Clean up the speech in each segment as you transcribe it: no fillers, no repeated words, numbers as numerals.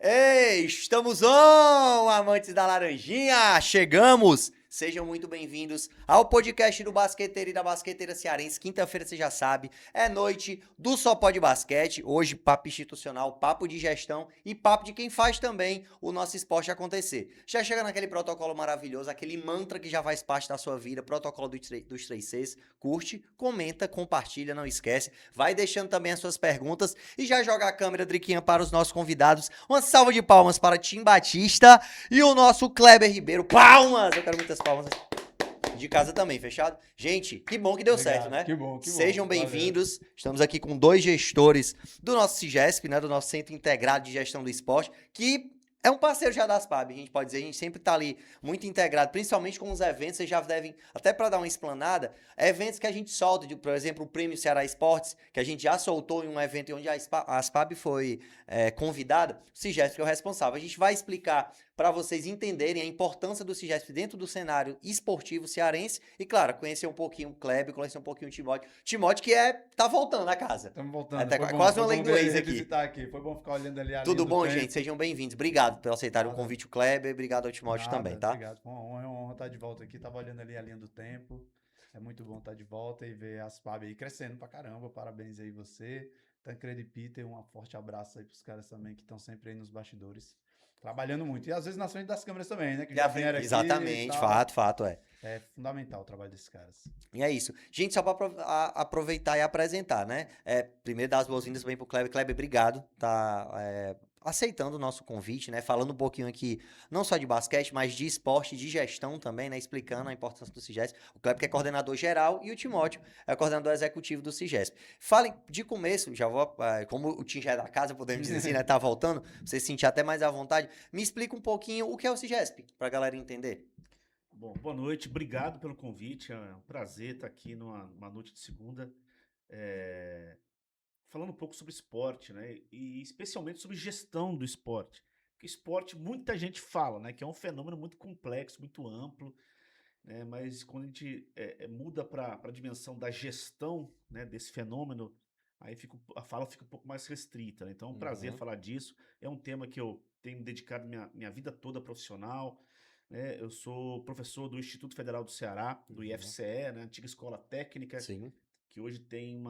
Ei, estamos on, amantes da Laranjinha! Chegamos! Sejam muito bem-vindos ao podcast do Basqueteiro e da Basqueteira Cearense. Quinta-feira, você já sabe, é noite do Só Pode Basquete. Hoje, papo institucional, papo de gestão e papo de quem faz também o nosso esporte acontecer. Já chega naquele protocolo maravilhoso, aquele mantra que já faz parte da sua vida, protocolo dos 3Cs. Curte, comenta, compartilha, não esquece. Vai deixando também as suas perguntas e já joga a câmera, Driquinha, para os nossos convidados. Uma salva de palmas para Tim Batista e o nosso Kleber Ribeiro. Palmas! Eu quero muitas palmas de casa também, fechado? Gente, que bom que deu certo, Obrigado, né? que bom, que bom. Sejam Valeu. bem-vindos. Estamos aqui com dois gestores do nosso CIGESP, né, do nosso Centro Integrado de Gestão do Esporte, que é um parceiro já da ASPAB, a gente pode dizer, a gente sempre tá ali muito integrado, principalmente com os eventos, vocês já devem, até para dar uma explanada, eventos que a gente solta, por exemplo, o Prêmio Ceará Esportes, que a gente já soltou em um evento onde a ASPAB foi convidada, o CIGESP é o responsável. A gente vai explicar para vocês entenderem a importância do CIGESP dentro do cenário esportivo cearense e, claro, conhecer um pouquinho o Kleber, conhecer um pouquinho o Timóteo. Timóteo que tá voltando à casa. Estamos É voltando. até quase Foi uma lei bom do ex ver, aqui. revisitar aqui. Foi bom ficar olhando ali a linha Tudo do bom, gente? tempo. Sejam bem-vindos. Obrigado por aceitarem o Nada, convite, o Kleber. Obrigado ao Timóteo também, nada. tá? Obrigado. Foi uma honra, é uma honra estar de volta aqui. Tava olhando ali a linha do tempo. É muito bom estar de volta e ver as PAB aí crescendo pra caramba. Parabéns aí você. Tancredo e Peter, um forte abraço aí pros caras também que estão sempre aí nos bastidores. Trabalhando muito. E às vezes na frente das câmeras também, né? Que E à já frente- vieram aqui e Exatamente, tal. fato, é. É fundamental o trabalho desses caras. E é isso. Gente, só para aproveitar e apresentar, né? Primeiro dar as boas-vindas também pro Kleber. Kleber, obrigado, tá aceitando o nosso convite, né? Falando um pouquinho aqui, não só de basquete, mas de esporte, de gestão também, né? Explicando a importância do CIGESP. O Kleber que é coordenador geral e o Timóteo é coordenador executivo do CIGESP. Falem de começo, já vou, como o Tim já é da casa, podemos dizer assim, né? Tá voltando, você se sentir até mais à vontade. Me explica um pouquinho o que é o CIGESP, pra galera entender. Bom, boa noite, obrigado pelo convite. É um prazer estar aqui numa noite de segunda, é, falando um pouco sobre esporte, né? E especialmente sobre gestão do esporte. Porque esporte muita gente fala, né? Que é um fenômeno muito complexo, muito amplo, né? Mas quando a gente muda para a dimensão da gestão, né, desse fenômeno, aí a fala fica um pouco mais restrita, né? Então é um prazer Uhum. falar disso. É um tema que eu tenho me dedicado minha vida toda profissional, né? Eu sou professor do Instituto Federal do Ceará, do Uhum. IFCE, né? Antiga Escola Técnica, Sim. que hoje tem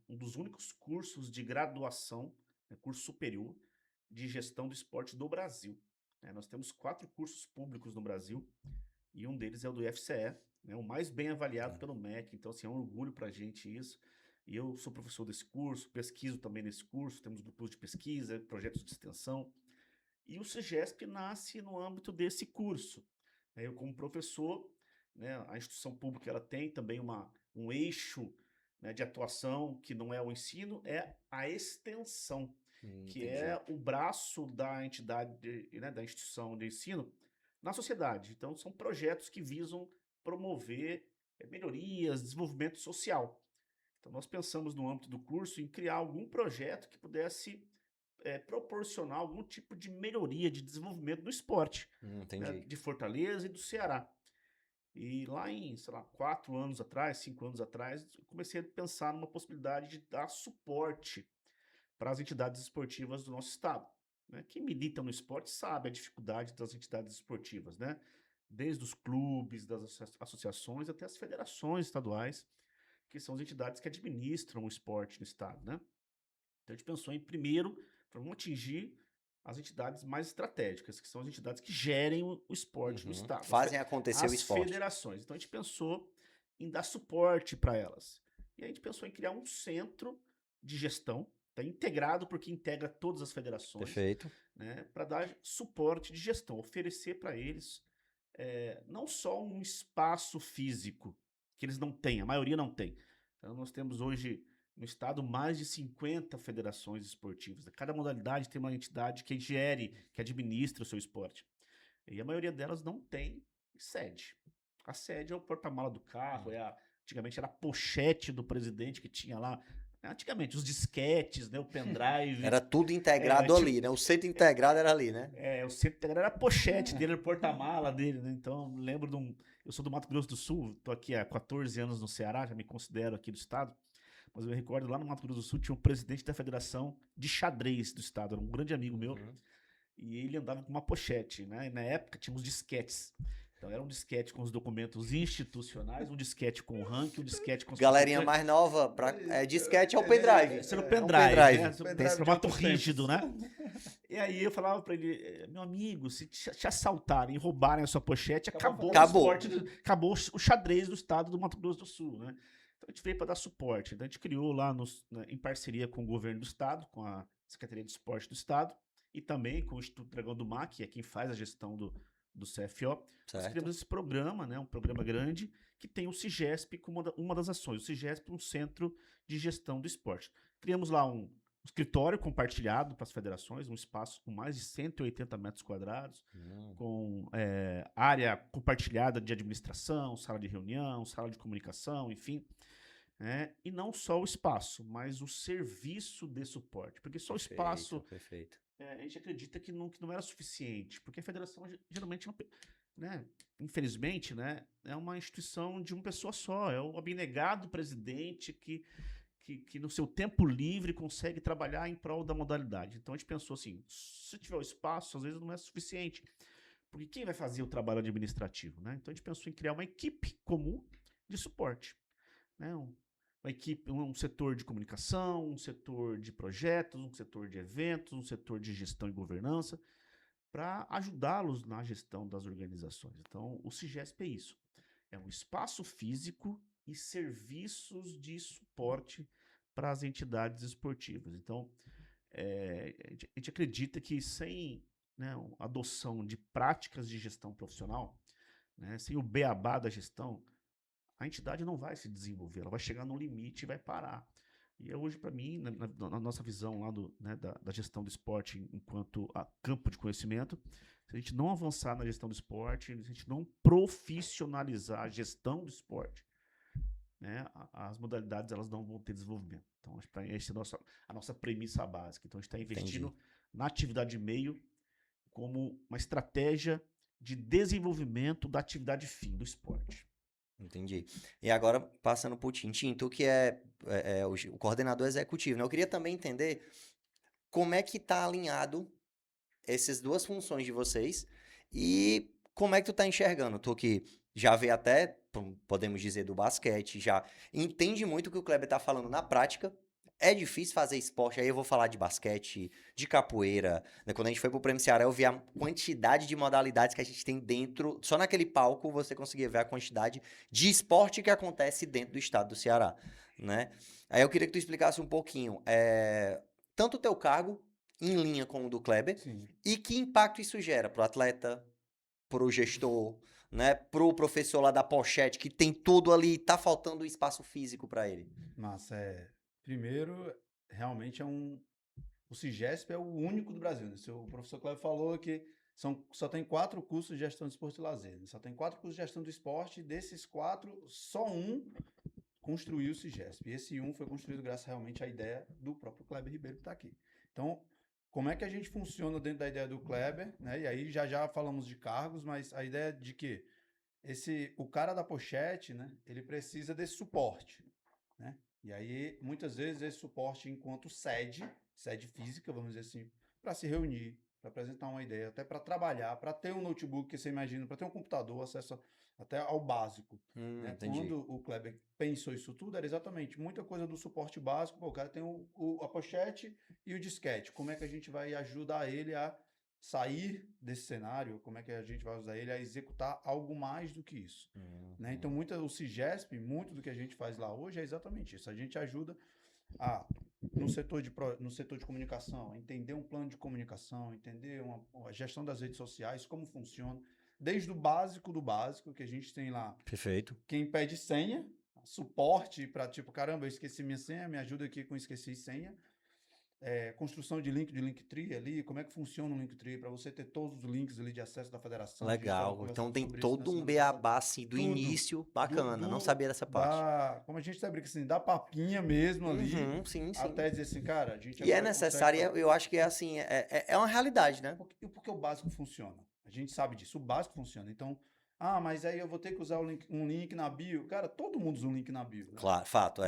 um dos únicos cursos de graduação, né, curso superior, de gestão do esporte do Brasil. Nós temos 4 cursos públicos no Brasil, e um deles é o do IFCE, né, o mais bem avaliado Tá. pelo MEC, então assim, é um orgulho para a gente isso. E eu sou professor desse curso, pesquiso também nesse curso, temos grupos de pesquisa, projetos de extensão, e o CIGESP nasce no âmbito desse curso. Eu, como professor, né, a instituição pública ela tem também um eixo, né, de atuação que não é o ensino, é a extensão, que Entendi. é o braço da entidade, né, da instituição de ensino na sociedade. Então, são projetos que visam promover melhorias, desenvolvimento social. Então, nós pensamos no âmbito do curso em criar algum projeto que pudesse proporcionar algum tipo de melhoria, de desenvolvimento do esporte, né, Entendi. de Fortaleza e do Ceará. E lá em, sei lá, 4 anos atrás, 5 anos atrás, eu comecei a pensar numa possibilidade de dar suporte para as entidades esportivas do nosso estado. Né? Quem milita no esporte sabe a dificuldade das entidades esportivas, né? Desde os clubes, das associações até as federações estaduais, que são as entidades que administram o esporte no estado, né? Então a gente pensou em, primeiro, vamos atingir as entidades mais estratégicas, que são as entidades que gerem o esporte no Uhum. estado, Fazem acontecer o as esporte. federações. Então a gente pensou em dar suporte para elas. E a gente pensou em criar um centro de gestão, tá, integrado, porque integra todas as federações, Perfeito. né, para dar suporte de gestão, oferecer para eles não só um espaço físico, que eles não têm, a maioria não tem. Então nós temos hoje no estado mais de 50 federações esportivas. Cada modalidade tem uma entidade que gere, que administra o seu esporte. E a maioria delas não tem sede. A sede é o porta-mala do carro, antigamente era a pochete do presidente que tinha lá. Antigamente, os disquetes, né, o pendrive. Era tudo É, integrado tipo, ali, né? O centro integrado era ali, né? o centro integral era a pochete dele, era o porta-mala dele, né? Então, lembro de um. Eu sou do Mato Grosso do Sul, tô aqui há 14 anos no Ceará, já me considero aqui do estado. Mas eu me recordo lá no Mato Grosso do Sul tinha um presidente da Federação de Xadrez do estado, era um grande amigo meu. Uhum. e ele andava com uma pochete, né? E na época tínhamos disquetes. Então era um disquete com os documentos institucionais, um disquete com o ranking, um disquete com os Galerinha mais nova, disquete é o pendrive. Esse era o É um pendrive, pendrive. né? Pendrive de Formato outros rígido, tempos. né? E aí eu falava pra ele, meu amigo, se te assaltarem e roubarem a sua pochete, acabou, Acabou. o esporte, acabou o xadrez do estado do Mato Grosso do Sul, né? Então a gente veio para dar suporte. Então a gente criou lá em parceria com o governo do estado, com a Secretaria de Esporte do estado e também com o Instituto Dragão do Mar, que é quem faz a gestão do CFO. Nós Certo. criamos esse programa, né, um programa grande, que tem o CIGESP como uma das ações. O CIGESP é um centro de gestão do esporte. Criamos lá um escritório compartilhado para as federações, um espaço com mais de 180 metros quadrados, com área compartilhada de administração, sala de reunião, sala de comunicação, enfim. E não só o espaço, mas o serviço de suporte. Porque só o espaço, Perfeito. a gente acredita que não era suficiente, porque a federação geralmente, né, infelizmente, né, é uma instituição de uma pessoa só, é o abnegado presidente que no seu tempo livre consegue trabalhar em prol da modalidade. Então a gente pensou assim, se tiver o espaço, às vezes não é suficiente, porque quem vai fazer o trabalho administrativo, né? Então a gente pensou em criar uma equipe comum de suporte, né? Uma equipe, um setor de comunicação, um setor de projetos, um setor de eventos, um setor de gestão e governança, para ajudá-los na gestão das organizações. Então, o CIGESP é isso. É um espaço físico e serviços de suporte para as entidades esportivas. Então, a gente acredita que sem, né, a adoção de práticas de gestão profissional, né, sem o beabá da gestão, a entidade não vai se desenvolver, ela vai chegar no limite e vai parar. E hoje, para mim, na nossa visão lá da gestão do esporte enquanto campo de conhecimento, se a gente não avançar na gestão do esporte, se a gente não profissionalizar a gestão do esporte, né, as modalidades elas não vão ter desenvolvimento. Então, essa é a nossa premissa básica. Então, a gente está investindo na atividade de meio como uma estratégia de desenvolvimento da atividade fim do esporte. Entendi. E agora, passando pro Tintin, tu que é o coordenador executivo, né? Eu queria também entender como é que tá alinhado essas duas funções de vocês e como é que tu tá enxergando? Tu que já vê até, podemos dizer, do basquete, já entende muito o que o Kleber tá falando na prática. É difícil fazer esporte, aí eu vou falar de basquete, de capoeira, né? Quando a gente foi pro Prêmio Ceará, eu vi a quantidade de modalidades que a gente tem dentro, só naquele palco você conseguia ver a quantidade de esporte que acontece dentro do estado do Ceará, né? Aí eu queria que tu explicasse um pouquinho, tanto o teu cargo, em linha com o do Kleber, Sim. e que impacto isso gera pro atleta, pro gestor, né? Pro professor lá da pochete, que tem tudo ali, tá faltando espaço físico para ele. Mas, primeiro, realmente o CIGESP é o único do Brasil, né? O professor Cléber falou que só tem 4 cursos de gestão de esporte e lazer, né? Só tem 4 cursos de gestão do esporte, e desses 4, só um construiu o CIGESP. E esse um foi construído graças realmente à ideia do próprio Kleber Ribeiro que está aqui. Então, como é que a gente funciona dentro da ideia do Kleber, né? E aí já falamos de cargos, mas a ideia de que o cara da pochete, né? Ele precisa desse suporte, né? E aí, muitas vezes, esse suporte enquanto sede física, vamos dizer assim, para se reunir, para apresentar uma ideia, até para trabalhar, para ter um notebook que você imagina, para ter um computador, acesso até ao básico. Né? Entendi. Quando o Kleber pensou isso tudo, era exatamente muita coisa do suporte básico. Pô, o cara tem a pochete e o disquete. Como é que a gente vai ajudar ele a sair desse cenário? Como é que a gente vai usar ele a executar algo mais do que isso? Né? Então, o CIGESP, muito do que a gente faz lá hoje é exatamente isso. A gente ajuda no setor de comunicação, entender um plano de comunicação, entender a gestão das redes sociais, como funciona, desde o básico do básico, que a gente tem lá. Perfeito. Quem pede senha, suporte para tipo, caramba, eu esqueci minha senha, me ajuda aqui com esqueci senha. Construção de Linktree ali, como é que funciona o Linktree, para você ter todos os links ali de acesso da federação. Legal, então tem sobre todo um beabá assim, do início, bacana, não sabia dessa parte. Como a gente tá brincando assim, da papinha mesmo ali, Sim. até dizer assim, cara, a gente E é agora necessário, consegue... eu acho que é assim, é uma realidade, né? Porque o básico funciona, a gente sabe disso, o básico funciona, então, mas aí eu vou ter que usar um link na bio, cara, todo mundo usa um link na bio. Né? Claro, fato,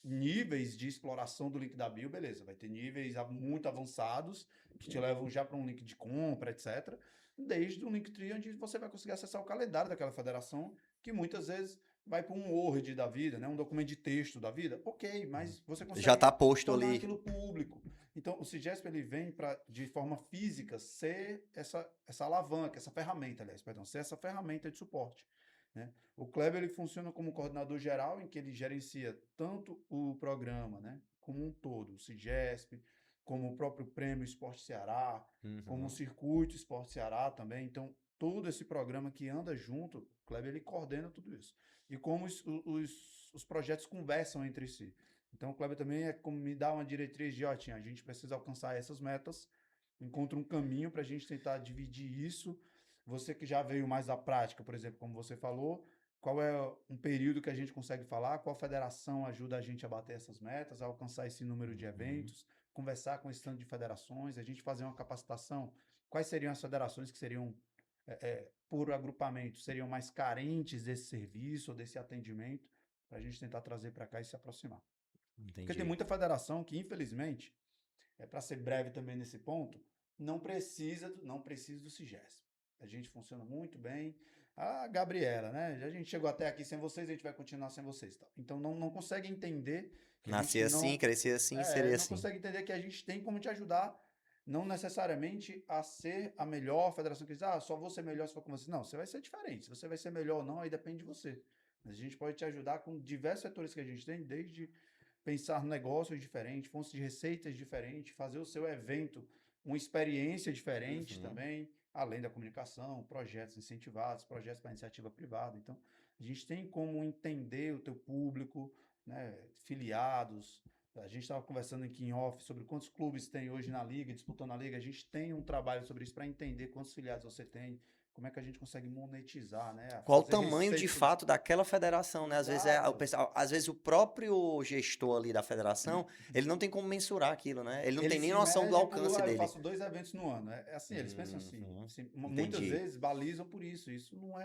Níveis de exploração do link da bio, beleza, vai ter níveis muito avançados que te levam já para um link de compra, etc. Desde um Linktree onde você vai conseguir acessar o calendário daquela federação, que muitas vezes vai para um Word da vida, né? Um documento de texto da vida. Ok, mas você consegue Já tá posto tornar ali. aquilo público. Então, o CIGESP ele vem para, de forma física, ser essa alavanca, essa ferramenta, aliás, perdão, ser essa ferramenta de suporte. Né? O Kleber ele funciona como coordenador geral, em que ele gerencia tanto o programa, né, como um todo, o CIGESP, como o próprio Prêmio Esporte Ceará, como o Circuito Esporte Ceará também. Então, todo esse programa que anda junto, o Kleber ele coordena tudo isso. E como os projetos conversam entre si. Então, o Kleber também é como me dá uma diretriz de, ó, a gente precisa alcançar essas metas, encontra um caminho para a gente tentar dividir isso. Você que já veio mais da prática, por exemplo, como você falou, qual é um período que a gente consegue falar, qual federação ajuda a gente a bater essas metas, a alcançar esse número de eventos, conversar com esse tanto de federações, a gente fazer uma capacitação, quais seriam as federações que seriam, por agrupamento, seriam mais carentes desse serviço ou desse atendimento, para a gente tentar trazer para cá e se aproximar. Porque tem Entendi. muita federação que, infelizmente, para ser breve também nesse ponto, não precisa do CIGESP. A gente funciona muito bem. A Gabriela, né? A gente chegou até aqui sem vocês, a gente vai continuar sem vocês. Tá? Então não consegue entender que a Nasci gente assim, cresci assim, seria não assim. consegue entender que a gente tem como te ajudar, não necessariamente a ser a melhor federação que diz, só vou ser melhor se for com você. Não, você vai ser diferente. Se você vai ser melhor ou não, aí depende de você. Mas a gente pode te ajudar com diversos setores que a gente tem, desde pensar negócios diferentes, fontes de receitas diferentes, fazer o seu evento uma experiência diferente também, além da comunicação, projetos incentivados, projetos para iniciativa privada. Então, a gente tem como entender o teu público, né, filiados. A gente estava conversando aqui em off sobre quantos clubes tem hoje na liga, disputando a liga. A gente tem um trabalho sobre isso para entender quantos filiados você tem, como é que a gente consegue monetizar, né? Qual o Fazer tamanho de receita. fato daquela federação, né? Às vezes o Exato. pessoal, às vezes o próprio gestor ali da federação, ele não tem como mensurar aquilo, né? Ele não tem Eles nem se noção do medem por, alcance eu dele. faço 2 eventos no ano. É assim, eles pensam assim. Muitas Entendi. vezes balizam por isso. Isso não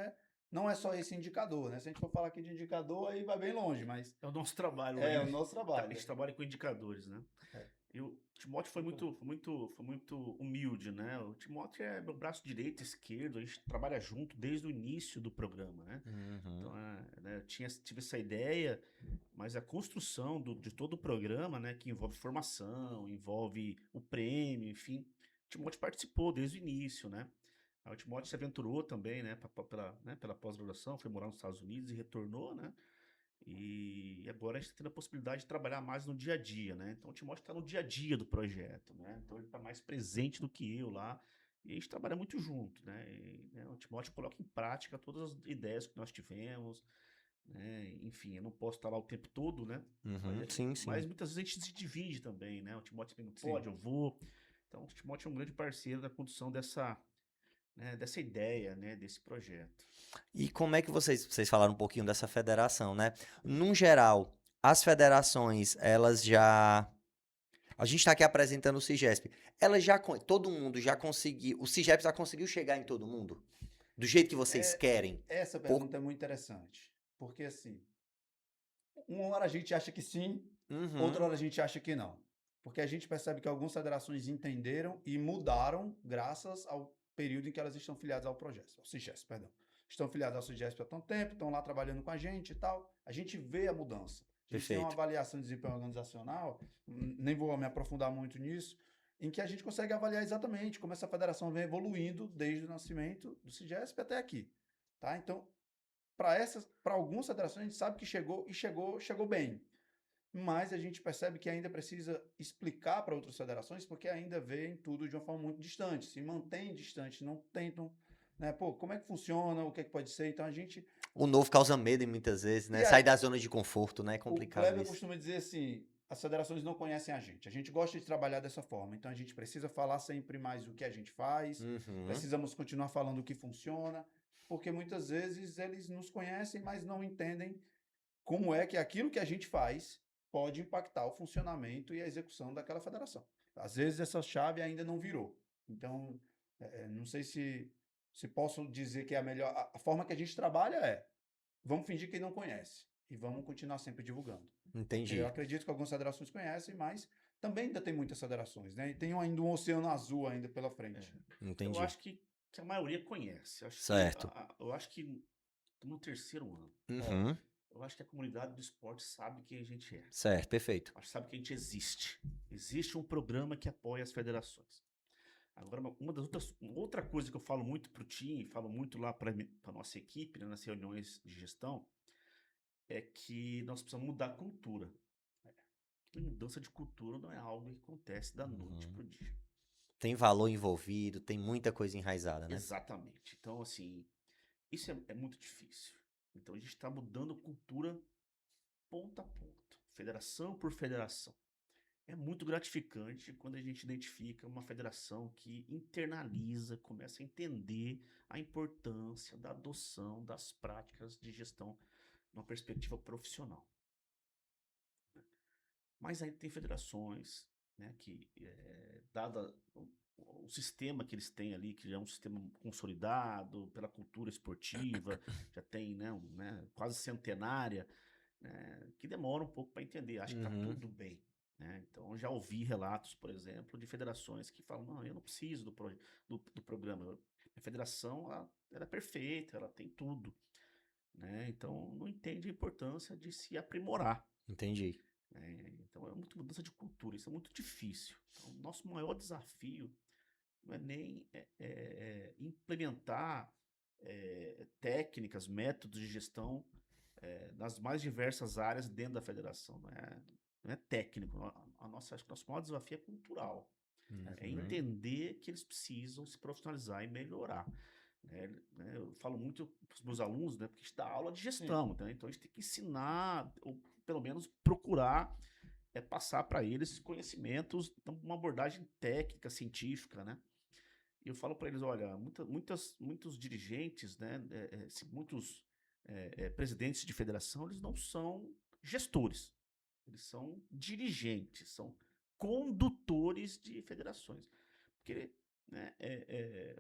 é só esse indicador, né? Se a gente for falar aqui de indicador, aí vai bem longe, mas É o nosso trabalho, é né? o nosso A trabalho. gente trabalha com indicadores, né? É. E o Timóteo foi muito humilde, né? O Timóteo é meu braço direito, esquerdo, a gente trabalha junto desde o início do programa, né? Então, né, eu tive essa ideia, mas a construção de todo o programa, né, que envolve formação, envolve o prêmio, enfim, o Timóteo participou desde o início, né? Aí o Timóteo se aventurou também, né, pela pós-graduação, foi morar nos Estados Unidos e retornou, né? E agora a gente está tendo a possibilidade de trabalhar mais no dia a dia, né? Então o Timóteo está no dia a dia do projeto, né? Então ele está mais presente do que eu lá. E a gente trabalha muito junto, né? Né, o Timóteo coloca em prática todas as ideias que nós tivemos, né? Enfim, eu não posso estar lá o tempo todo, né? Sim, Mas sim. muitas vezes a gente se divide também, né? O Timóteo também não Sim. pode, eu vou. Então o Timóteo é um grande parceiro da condução dessa ideia, né? Desse projeto. E como é que vocês falaram um pouquinho dessa federação, né? Num geral, as federações, elas já. A gente está aqui apresentando o CIGESP. Todo mundo já conseguiu. O CIGESP já conseguiu chegar em todo mundo? Do jeito que vocês querem? Essa Por- pergunta é muito interessante. Porque assim, uma hora a gente acha que sim, outra Uhum. hora a gente acha que não. Porque a gente percebe que algumas federações entenderam e mudaram graças ao período em que elas estão filiadas ao projeto, ao CIGESP, perdão. Estão filiadas ao CIGESP há tanto tempo, estão lá trabalhando com a gente e tal. A gente vê a mudança. A gente tem uma Perfeito. avaliação de desempenho organizacional, nem vou me aprofundar muito nisso, em que a gente consegue avaliar exatamente como essa federação vem evoluindo desde o nascimento do CIGESP até aqui. Tá? Então, para algumas federações, a gente sabe que chegou bem. Mas a gente percebe que ainda precisa explicar para outras federações, porque ainda veem tudo de uma forma muito distante, se mantêm distante, não tentam, né? Pô, como é que funciona, o que é que pode ser? Então a gente. O novo causa medo muitas vezes, E né? Sair da zona de conforto, né? É o complicado Kleber isso. costuma dizer assim: as federações não conhecem a gente. A gente gosta de trabalhar dessa forma. Então a gente precisa falar sempre mais o que a gente faz, Uhum. precisamos continuar falando o que funciona, porque muitas vezes eles nos conhecem, mas não entendem como é que aquilo que a gente faz pode impactar o funcionamento e a execução daquela federação. Às vezes essa chave ainda não virou. Então, não sei se posso dizer que é a melhor. A forma que a gente trabalha vamos fingir que não conhece e vamos continuar sempre divulgando. Porque eu Entendi. acredito que algumas federações conhecem, mas também ainda tem muitas federações, né? E tem ainda um oceano azul ainda pela frente. Entendi. Eu acho que a maioria conhece. Certo. Eu acho que no terceiro ano, Uhum. eu acho que a comunidade do esporte sabe quem a gente é. Certo, perfeito. Acho que sabe que a gente existe. Existe um programa que apoia as federações. Agora, outra coisa que eu falo muito pro time, falo muito lá para nossa equipe, né, nas reuniões de gestão, é que nós precisamos mudar a cultura. Mudança de cultura não é algo que acontece da noite pro dia. Tem valor envolvido, tem muita coisa enraizada, né? Exatamente. Então, assim, isso é muito difícil. Então, a gente está mudando cultura ponto a ponto, federação por federação. É muito gratificante quando a gente identifica uma federação que internaliza, começa a entender a importância da adoção das práticas de gestão numa perspectiva profissional. Mas aí tem federações, né, que, dada o sistema que eles têm ali, que já é um sistema consolidado pela cultura esportiva, já tem, quase centenária, né, que demora um pouco para entender, acha que está tudo bem. Né? Então, eu já ouvi relatos, por exemplo, de federações que falam, não, eu não preciso do programa, a federação ela é perfeita, ela tem tudo. Né? Então, não entende a importância de se aprimorar. Entendi. Então, é muito mudança de cultura, isso é muito difícil. Então, o nosso maior desafio não é nem implementar técnicas, métodos de gestão nas mais diversas áreas dentro da federação. Não é técnico. Acho que o nosso maior desafio é cultural. É entender que eles precisam se profissionalizar e melhorar. Eu falo muito para os meus alunos, né, porque a gente dá aula de gestão, né, então a gente tem que ensinar, ou pelo menos procurar passar para eles conhecimentos, uma abordagem técnica, científica, né? E eu falo para eles, olha, muitos dirigentes, né, muitos presidentes de federação, eles não são gestores, eles são dirigentes, são condutores de federações. Porque, né,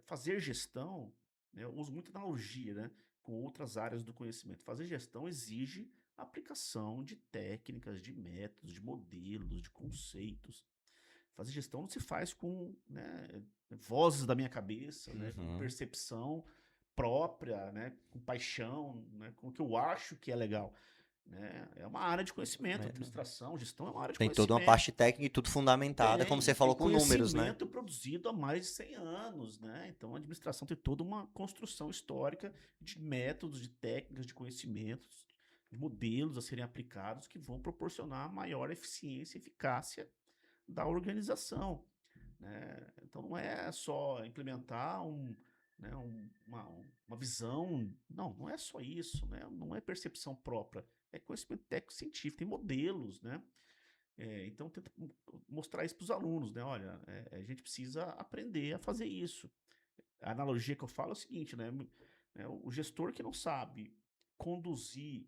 fazer gestão, né, eu uso muita analogia, né, com outras áreas do conhecimento. Fazer gestão exige aplicação de técnicas, de métodos, de modelos, de conceitos. Fazer gestão não se faz com, né, vozes da minha cabeça, né, com percepção própria, né, com paixão, né, com o que eu acho que é legal. Né? É uma área de conhecimento, administração, gestão é uma área de Tem conhecimento. toda uma parte técnica e tudo fundamentada, como você falou, com números, né? Conhecimento produzido há mais de 100 anos, né? Então, a administração tem toda uma construção histórica de métodos, de técnicas, de conhecimentos, de modelos a serem aplicados que vão proporcionar maior eficiência e eficácia da organização. Né? Então, não é só implementar uma visão, não é só isso, né? Não é percepção própria, é conhecimento técnico científico, tem modelos, né? Então, tenta mostrar isso para os alunos, né? Olha, a gente precisa aprender a fazer isso. A analogia que eu falo é o seguinte, né? O gestor que não sabe conduzir,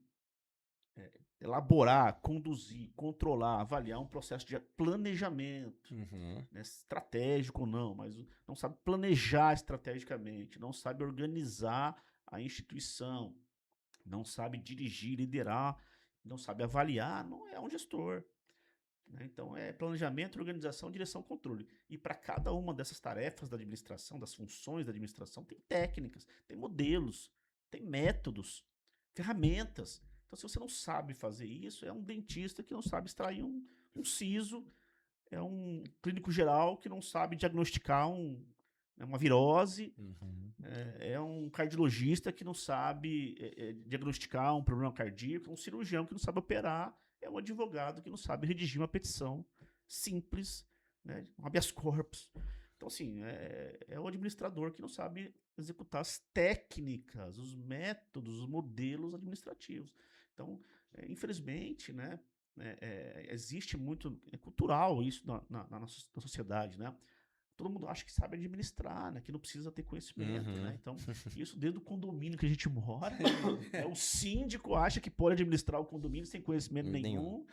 elaborar, conduzir, controlar, avaliar um processo de planejamento, né, estratégico ou não, mas não sabe planejar estrategicamente, não sabe organizar a instituição, não sabe dirigir, liderar, não sabe avaliar, não é um gestor. Né? Então, é planejamento, organização, direção, controle. E para cada uma dessas tarefas da administração, das funções da administração, tem técnicas, tem modelos, tem métodos, ferramentas. Então, se você não sabe fazer isso, é um dentista que não sabe extrair um siso, é um clínico geral que não sabe diagnosticar uma virose, é um cardiologista que não sabe diagnosticar um problema cardíaco, um cirurgião que não sabe operar, é um advogado que não sabe redigir uma petição simples, né, um habeas corpus. Então, assim, é o administrador que não sabe executar as técnicas, os métodos, os modelos administrativos. Então, infelizmente, né, existe muito, é cultural isso na nossa sociedade, né? Todo mundo acha que sabe administrar, né? Que não precisa ter conhecimento, né? Então, isso desde o condomínio que a gente mora, o síndico acha que pode administrar o condomínio sem conhecimento nenhum.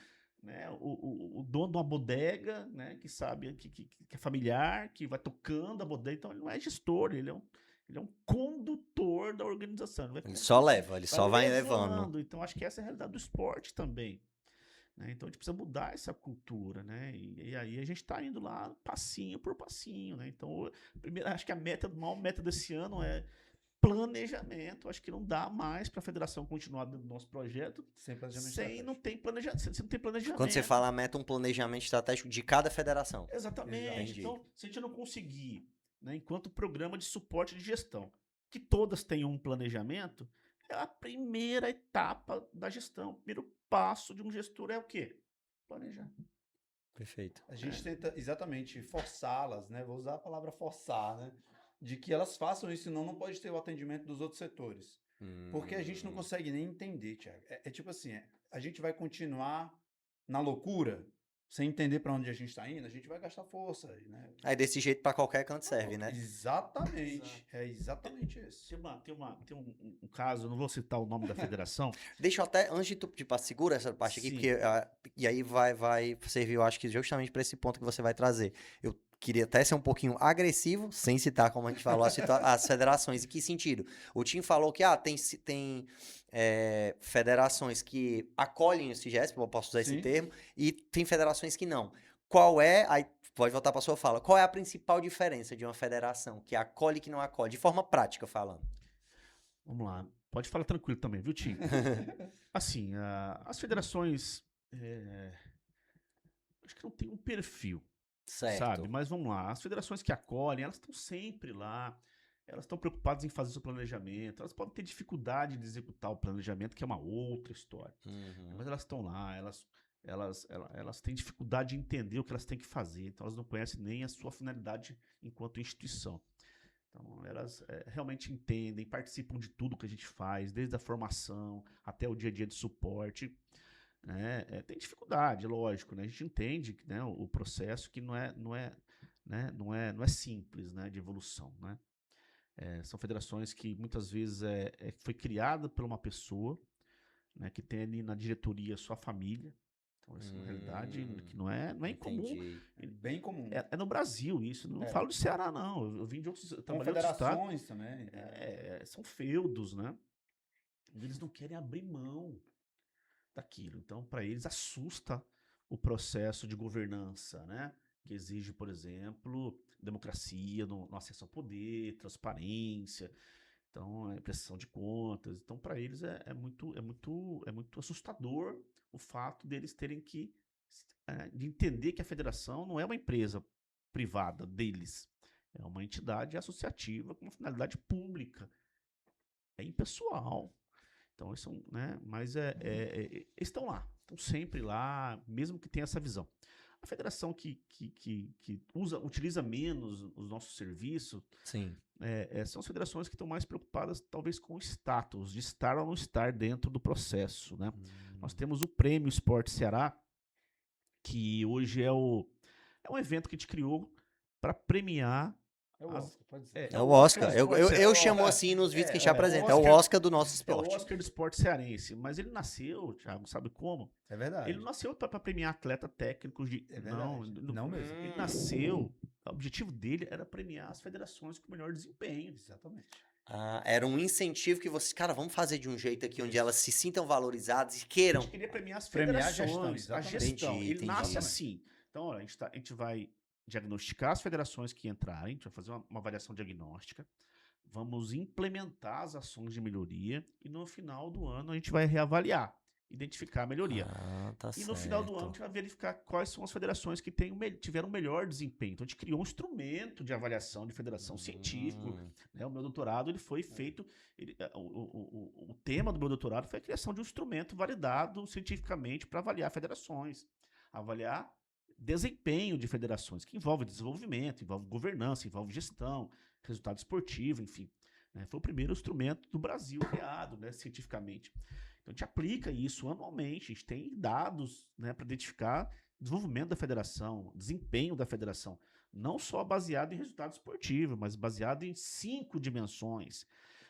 Né? O dono de uma bodega, né? Que sabe que é familiar, que vai tocando a bodega, então ele não é gestor, ele é um condutor da organização. Ele só leva, ele só vai levando. Então, acho que essa é a realidade do esporte também. né? Então a gente precisa mudar essa cultura, né? E aí a gente está indo lá passinho por passinho, né? Então, primeiro, acho que a maior meta desse ano é planejamento. Acho que não dá mais para a federação continuar dentro do nosso projeto Sem planejamento sem estratégico. não tem planejamento, você não tem planejamento. Quando você fala a meta, um planejamento estratégico de cada federação. Exatamente. Entendi. Então, se a gente não conseguir, né, enquanto programa de suporte de gestão, que todas tenham um planejamento, é a primeira etapa da gestão. O primeiro passo de um gestor é o quê? Planejar. Perfeito. A gente tenta exatamente forçá-las, né? Vou usar a palavra forçar, né? De que elas façam isso, senão não pode ter o atendimento dos outros setores. Porque a gente não consegue nem entender, Thiago. É tipo assim, a gente vai continuar na loucura, sem entender para onde a gente está indo, a gente vai gastar força, né? Aí desse jeito pra qualquer canto serve, né? Exatamente. É exatamente isso. Tem um caso, eu não vou citar o nome da federação. Deixa eu até, antes de tu pedir pra segura essa parte aqui, Sim. porque e aí vai servir, eu acho que justamente pra esse ponto que você vai trazer. Eu queria até ser um pouquinho agressivo, sem citar, como a gente falou, as federações. Em que sentido? O Tim falou que tem federações que acolhem o CIGESP, eu posso usar esse Sim. termo, e tem federações que não. Qual é, aí pode voltar pra sua fala, qual é a principal diferença de uma federação que acolhe e que não acolhe, de forma prática falando? Vamos lá. Pode falar tranquilo também, viu, Tim? Assim, as federações, acho que não tem um perfil, Certo. sabe? Mas vamos lá. As federações que acolhem, elas estão sempre lá. Elas estão preocupadas em fazer seu planejamento. Elas podem ter dificuldade de executar o planejamento, que é uma outra história. Uhum. Mas elas estão lá, elas têm dificuldade de entender o que elas têm que fazer. Então elas não conhecem nem a sua finalidade enquanto instituição. Então elas realmente entendem, participam de tudo que a gente faz, desde a formação até o dia a dia de suporte. Né? Tem dificuldade, lógico, né? A gente entende, né, o processo que não é simples, né, de evolução, né? São federações que muitas vezes foi criada por uma pessoa, né, que tem ali na diretoria sua família. Então, isso, na realidade, que não é incomum. Entendi. Bem comum. É no Brasil isso. Não falo de Ceará, não. Eu vim de outros. Trabalhei em outros estados. Confederações também. São feudos, né? Eles não querem abrir mão daquilo. Então, para eles, assusta o processo de governança, né? Que exige, por exemplo, democracia no acesso ao poder, transparência, então, prestação de contas. Então, para eles é muito assustador o fato deles terem de entender que a federação não é uma empresa privada deles, é uma entidade associativa com uma finalidade pública, é impessoal. Então, eles são, né? Mas eles estão lá, estão sempre lá, mesmo que tenha essa visão. A federação que utiliza menos os nossos serviços Sim. são as federações que estão mais preocupadas, talvez, com o status, de estar ou não estar dentro do processo, né? Nós temos o Prêmio Esporte Ceará, que hoje é um evento que a gente criou para premiar. É o Oscar, pode dizer. É o Oscar. do esporte Eu cearense. chamo assim nos vídeos que a gente apresenta. É o Oscar- Oscar do nosso É o esporte. Oscar do esporte cearense, mas ele nasceu, Thiago, sabe como? É verdade. Ele não nasceu para premiar atleta técnicos de. É verdade. Não mesmo. Ele nasceu. O objetivo dele era premiar as federações com melhor desempenho. Exatamente. Era um incentivo que vocês, cara, vamos fazer de um jeito aqui onde elas se sintam valorizadas e queiram. A gente queria premiar as Premiar a federações, gestão, a exatamente. gestão. Entendi, Ele nasce entendi. assim. Então, olha, a gente vai diagnosticar as federações que entrarem, a gente vai fazer uma avaliação diagnóstica, vamos implementar as ações de melhoria e no final do ano a gente vai reavaliar, identificar a melhoria. Tá E no final do ano a gente vai verificar quais são as federações que tiveram melhor desempenho. Então a gente criou um instrumento de avaliação de federação científico. Né? O meu doutorado ele foi feito. O tema do meu doutorado foi a criação de um instrumento validado cientificamente para avaliar federações. Avaliar desempenho de federações, que envolve desenvolvimento, envolve governança, envolve gestão, resultado esportivo, enfim. Né? Foi o primeiro instrumento do Brasil criado, né, cientificamente. Então a gente aplica isso anualmente, a gente tem dados, né, para identificar desenvolvimento da federação, desempenho da federação, não só baseado em resultado esportivo, mas baseado em 5 dimensões.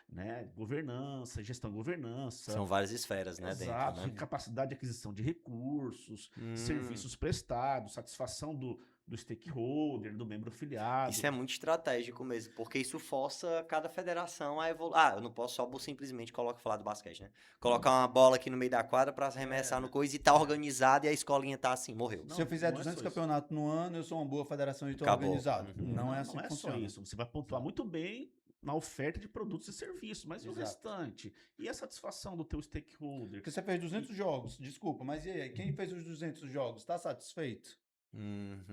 né? Governança, gestão e governança. São várias esferas, né, Exato, dentro, né? capacidade de aquisição de recursos, Hum. serviços prestados, satisfação do stakeholder, do membro afiliado. Isso é muito estratégico mesmo, porque isso força cada federação a evoluir. Ah, eu não posso só simplesmente falar do basquete, né? Colocar uma bola aqui no meio da quadra pra arremessar no coisa e tá organizado e a escolinha tá assim, morreu. Não, Se eu fizer não é 200 só isso. campeonatos no ano, eu sou uma boa federação e estou Acabou. organizado. Uhum. Não é assim não que é só funciona. isso. Você vai pontuar muito bem na oferta de produtos e serviços, mas e o Exato. restante? E a satisfação do teu stakeholder? Porque você fez 200 jogos, desculpa, mas e aí? Quem fez os 200 jogos? Está satisfeito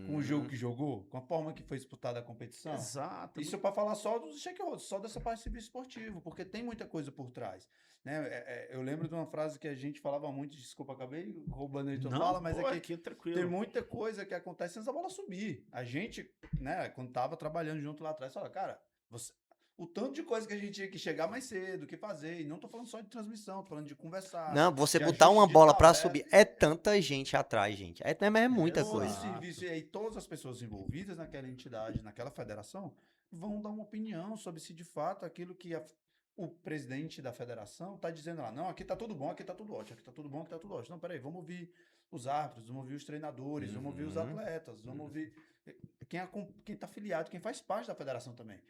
com o jogo que jogou? Com a forma que foi disputada a competição? Exato. Isso é para falar só dos stakeholders, só dessa parte de serviço esportivo, porque tem muita coisa por trás. Né? Eu lembro de uma frase que a gente falava muito, desculpa, acabei roubando aí tua Não, fala, mas pô, é que aqui, tranquilo. tem muita coisa que acontece antes da bola subir. A gente, né, quando tava trabalhando junto lá atrás, fala, cara, o tanto de coisa que a gente tinha que chegar mais cedo, que fazer, e não tô falando só de transmissão, tô falando de conversar. Não, você de botar ajuste uma de bola pra tabela. subir, é tanta gente atrás, gente. É muita Exato. coisa. Todo serviço, e aí todas as pessoas envolvidas naquela entidade, naquela federação, vão dar uma opinião sobre se de fato aquilo que o presidente da federação está dizendo lá, não, aqui tá tudo bom, aqui tá tudo ótimo, aqui tá tudo bom, aqui tá tudo ótimo. Não, peraí, vamos ouvir os árbitros, vamos ouvir os treinadores, vamos ouvir os atletas, vamos ouvir quem tá afiliado, quem faz parte da federação também.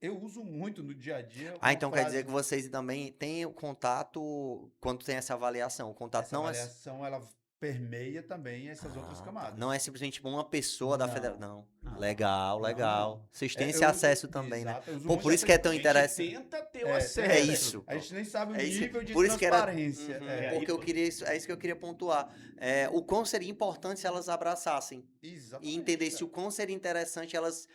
Eu uso muito no dia a dia. Ah, então quer dizer que vocês também têm o contato quando tem essa avaliação. O contato essa não avaliação, ela permeia também essas outras tá. camadas. Não é simplesmente tipo uma pessoa da Não. federação. Não. Não. Legal, Não, legal. não. Vocês têm Eu esse uso- acesso também, né? Exato, eu uso Pô, muito por isso essa- que é tão A gente interessante. tenta ter o É, acesso. É isso. A gente nem sabe o É isso. nível de Por isso que era. transparência. Uhum, É, porque eu queria é isso que eu queria pontuar. O quão seria importante se elas abraçassem. E exatamente. entender se o quão seria interessante elas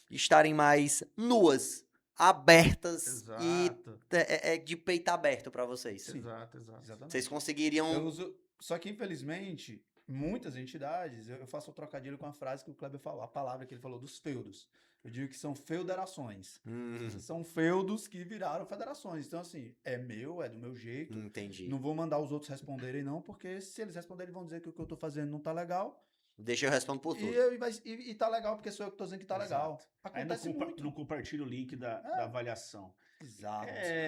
estarem mais nuas, abertas e Exato. de peito aberto pra vocês. Sim. Exato. Exatamente. Vocês conseguiriam. Eu uso, só que infelizmente, muitas entidades, eu faço o trocadilho com a frase que o Kleber falou, a palavra que ele falou dos feudos. Eu digo que são feuderações. São feudos que viraram federações. Então, assim, é meu, é do meu jeito. Entendi. Não vou mandar os outros responderem, não, porque se eles responderem, vão dizer que o que eu tô fazendo não tá legal. Deixa eu responder por tudo. E tá legal, porque sou eu que tô dizendo que tá legal. Aí não, Acontece muito. não compartilha o link da avaliação. Exato.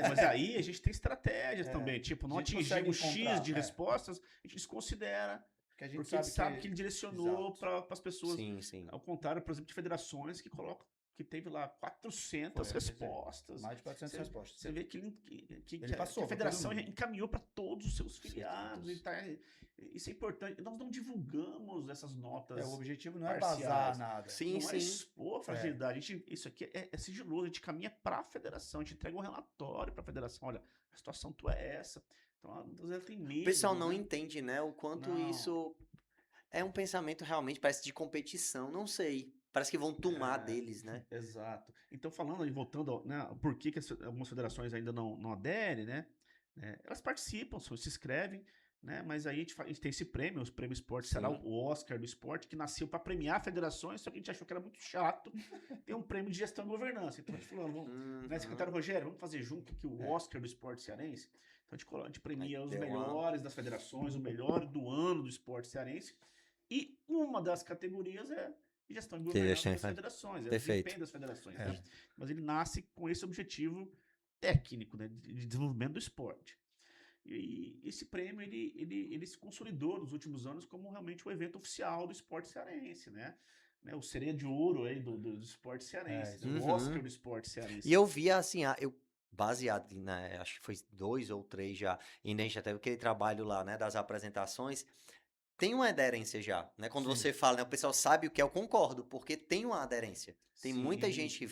Mas aí a gente tem estratégias É. também. Tipo, não A gente consegue atingimos X encontrar, de é. respostas, a gente desconsidera. Porque a gente Porque a gente sabe que ele Exato. direcionou para as pessoas. Sim, sim. Ao contrário, por exemplo, de federações que colocam que teve lá 400 Foi, respostas. Mais de 400 Você- respostas. Você vê que Ele passou a pra federação todo mundo. encaminhou para todos os seus filiados. Todos. Isso é importante. Nós não divulgamos essas notas. O objetivo não é parciais. vazar nada. Sim, Não é sim. expor a fragilidade. Isso aqui é sigiloso. A gente caminha para a federação. A gente entrega um relatório para a federação. Olha, a situação tua é essa. Então, às vezes tem medo. O pessoal não né? entende, né? O quanto Não. isso é um pensamento realmente, parece de competição. Não sei. Parece que vão tomar deles, né? Exato. Então, falando e voltando, né, por que algumas federações ainda não aderem, né? Elas participam, se inscrevem, né? Mas aí a gente tem esse prêmio, os prêmios esporte, será Sim. o Oscar do esporte, que nasceu para premiar federações, só que a gente achou que era muito chato ter um prêmio de gestão e governança. Então a gente falou, Uhum. né, secretário Rogério, vamos fazer junto aqui o Oscar do esporte cearense. Então a gente premia os deu uma- melhores das federações, o melhor do ano do esporte cearense. E uma das categorias é gestão e governança gestão e das federações, é o Perfeito. desempenho das federações. É. Né? Mas ele nasce com esse objetivo técnico, né, de desenvolvimento do esporte. E esse prêmio ele se consolidou nos últimos anos como realmente o evento oficial do esporte cearense, né? O cereja de ouro aí do esporte cearense, isso o mesmo. Oscar do esporte cearense. E eu via assim, baseado, né, acho que foi 2 ou 3 já, e a gente até aquele trabalho lá, né, das apresentações, tem uma aderência já, né? Quando Sim. você fala, né, o pessoal sabe o que é, eu concordo, porque tem uma aderência. Tem muita Sim. gente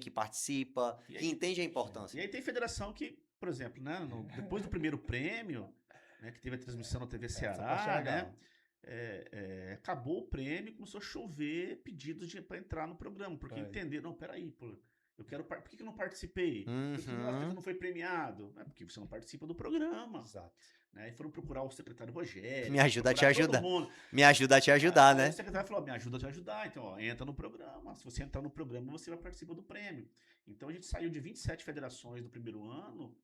que participa, E que aí- entende a E importância. aí tem federação que, por exemplo, né, depois do primeiro prêmio, né, que teve a transmissão na TV Essa parte é Ceará, né? legal. Acabou o prêmio e começou a chover pedidos para entrar no programa, porque Foi. entenderam, não, peraí, pô, por que eu não participei? Por que o Uhum. Oscar não foi premiado? É porque você não participa do programa. Exato. Né? E foram procurar o secretário Rogério. Me ajuda a te procurar todo ajudar. mundo. Me ajuda a te ajudar, Aí né? o secretário falou, me ajuda a te ajudar. Então, ó, entra no programa. Se você entrar no programa, você vai participar do prêmio. Então, a gente saiu de 27 federações do primeiro ano